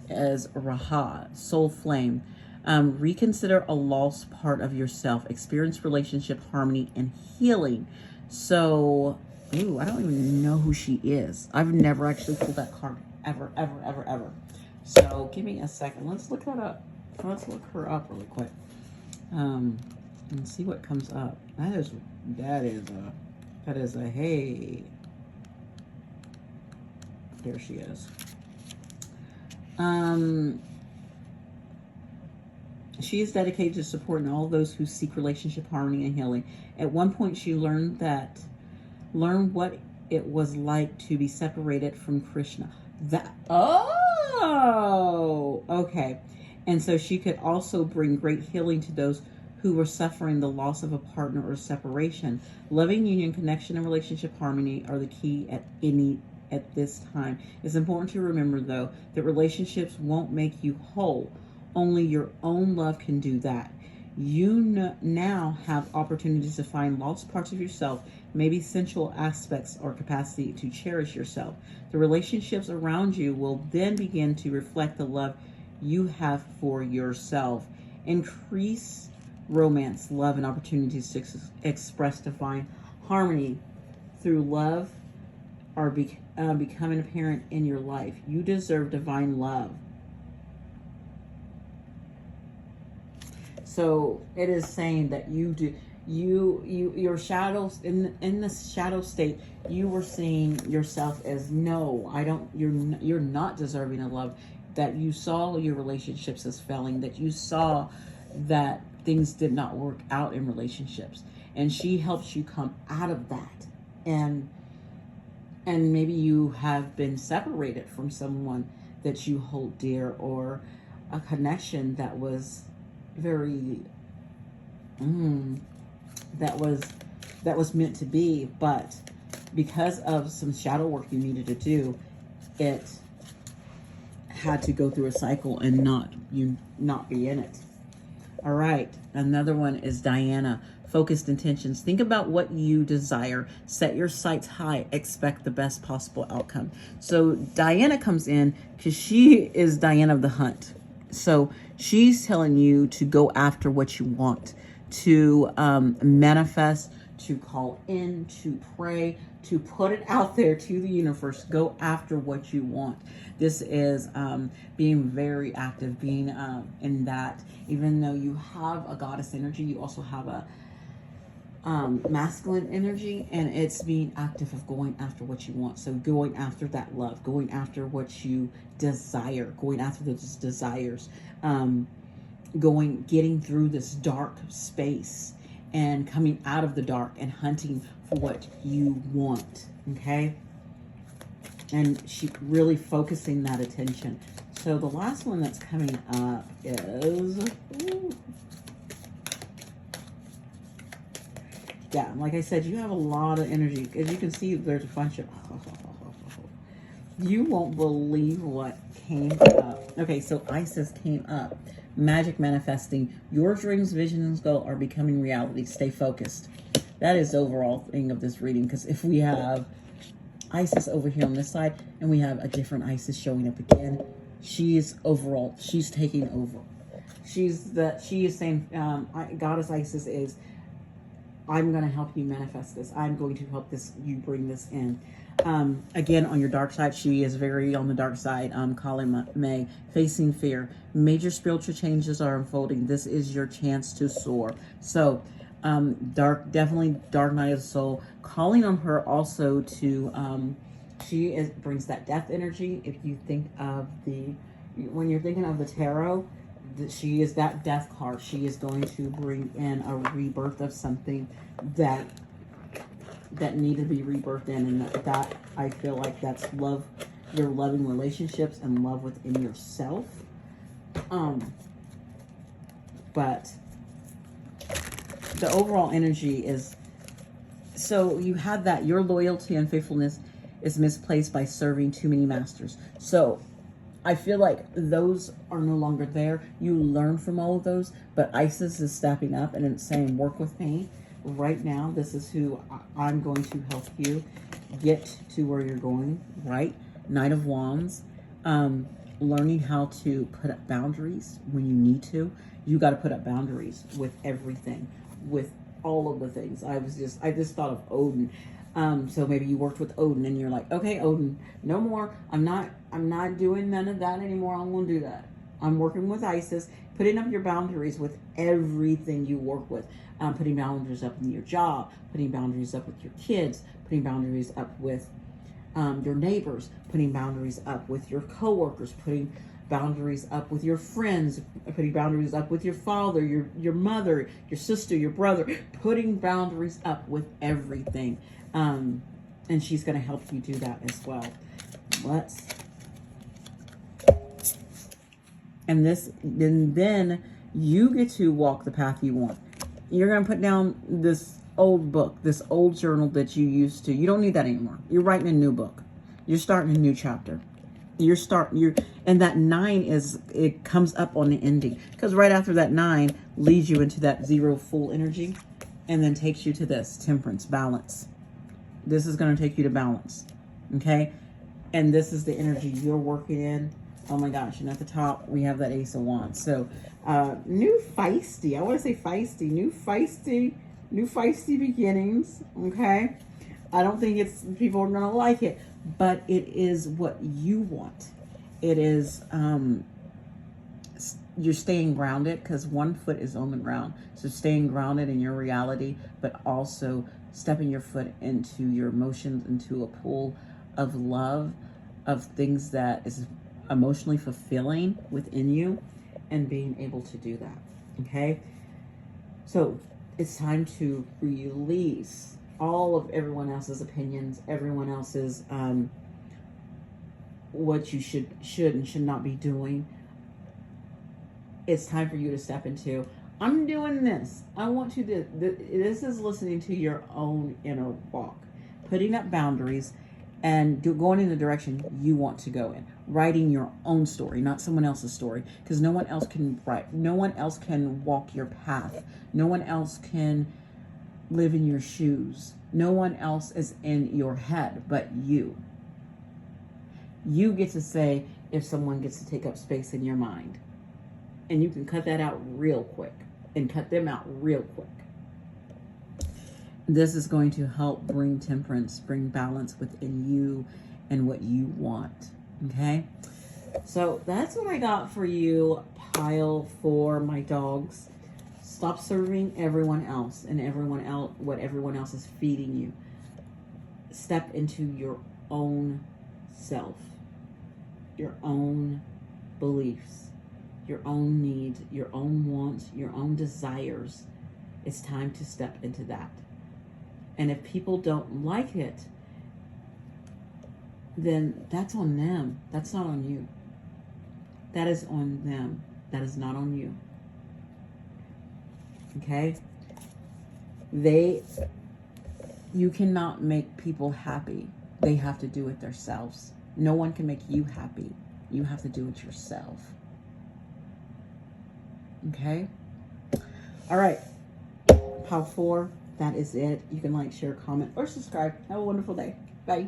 is Raha, soul flame. Reconsider a lost part of yourself. Experience relationship harmony and healing. So, ooh, I don't even know who she is. I've never actually pulled that card ever, ever, ever, ever. So give me a second. Let's look that up. Let's look her up really quick. And see what comes up. That is a hey. There she is. She is dedicated to supporting all those who seek relationship harmony and healing. At one point, she learned what it was like to be separated from Krishna. Okay. And so she could also bring great healing to those who were suffering the loss of a partner or separation. Loving union, connection, and relationship harmony are the key at this time. It's important to remember, though, that relationships won't make you whole. Only your own love can do that. You now have opportunities to find lost parts of yourself, maybe sensual aspects or capacity to cherish yourself. The relationships around you will then begin to reflect the love you have for yourself. Increase romance, love, and opportunities to express divine harmony through love are becoming apparent in your life. You deserve divine love. So it is saying that your shadows in this shadow state, you were seeing yourself as you're not deserving of love, that you saw your relationships as failing, that you saw that things did not work out in relationships, and she helps you come out of that. And maybe you have been separated from someone that you hold dear, or a connection that was very that was meant to be, but because of some shadow work you needed to do, it had to go through a cycle and not be in it. All right, another one is Diana. Focused intentions. Think about what you desire. Set your sights high. Expect the best possible outcome. So Diana comes in because she is Diana of the Hunt. So she's telling you to go after what you want, to manifest, to call in, to pray, to put it out there to the universe. Go after what you want. This is being very active, being in that. Even though you have a goddess energy, you also have a masculine energy, and it's being active of going after what you want. So going after that love, going after what you desire, going after those desires, getting through this dark space and coming out of the dark and hunting for what you want. Okay. And she really focusing that attention. So the last one that's coming up is, yeah, like I said, you have a lot of energy. As you can see, there's a bunch of, you won't believe what came up. Okay, so Isis came up. Magic manifesting. Your dreams, visions, and goals are becoming reality. Stay focused. That is the overall thing of this reading, because if we have Isis over here on this side, and we have a different Isis showing up again, she's taking over. She is saying, Goddess Isis is, I'm going to help you manifest this. I'm going to help you bring this in. Again, on your dark side, she is very on the dark side. Calling May, facing fear. Major spiritual changes are unfolding. This is your chance to soar. So, definitely dark night of the soul. Calling on her also to, brings that death energy. If you think of when you're thinking of the tarot, she is that death card. She is going to bring in a rebirth of something that needed to be rebirthed in, and that I feel like that's love, your loving relationships and love within yourself. But the overall energy is, so you have that your loyalty and faithfulness is misplaced by serving too many masters. So I feel like those are no longer there. You learn from all of those, but Isis is stepping up and it's saying, work with me right now. This is who I'm going to help you get to where you're going, right? Knight of Wands, learning how to put up boundaries when you need to. You got to put up boundaries with everything, with all of the things. I just thought of Odin. So maybe you worked with Odin and you're like, okay, Odin, no more. I'm not doing none of that anymore. I won't do that. I'm working with Isis, putting up your boundaries with everything you work with. Putting boundaries up in your job, putting boundaries up with your kids, putting boundaries up with your neighbors, putting boundaries up with your coworkers, putting boundaries up with your friends, putting boundaries up with your father, your mother, your sister, your brother, putting boundaries up with everything. And she's going to help you do that as well. And then you get to walk the path you want. You're going to put down this old book, this old journal that you used to. You don't need that anymore. You're writing a new book. You're starting a new chapter. And that 9 it comes up on the ending. Because right after that 9 leads you into that 0 full energy and then takes you to this temperance, balance. This is going to take you to balance. Okay? And this is the energy you're working in. Oh my gosh. And at the top, we have that Ace of Wands. So, new feisty. I want to say feisty. New feisty beginnings. Okay? I don't think people are going to like it. But it is what you want. It is, you're staying grounded because one foot is on the ground. So staying grounded in your reality, but also stepping your foot into your emotions, into a pool of love, of things that is emotionally fulfilling within you, and being able to do that. Okay? So it's time to release all of everyone else's opinions, everyone else's what you should and should not be doing. It's time for you to step into, I'm doing this. I want you to, this is listening to your own inner walk, putting up boundaries and going in the direction you want to go in, writing your own story, not someone else's story, because no one else can write, no one else can walk your path, no one else can live in your shoes, no one else is in your head but you. You get to say if someone gets to take up space in your mind, and you can cut that out real quick and cut them out real quick. This is going to help bring temperance, bring balance within you and what you want. Okay? So that's what I got for you, pile for my dogs. Stop serving everyone else and what everyone else is feeding you. Step into your own self, your own beliefs, your own needs, your own wants, your own desires. It's time to step into that. And if people don't like it, then that's on them. That's not on you. That is on them. That is not on you. Okay? You cannot make people happy. They have to do it themselves. No one can make you happy. You have to do it yourself. Okay? All right. Pile 4. That is it. You can like, share, comment, or subscribe. Have a wonderful day. Bye.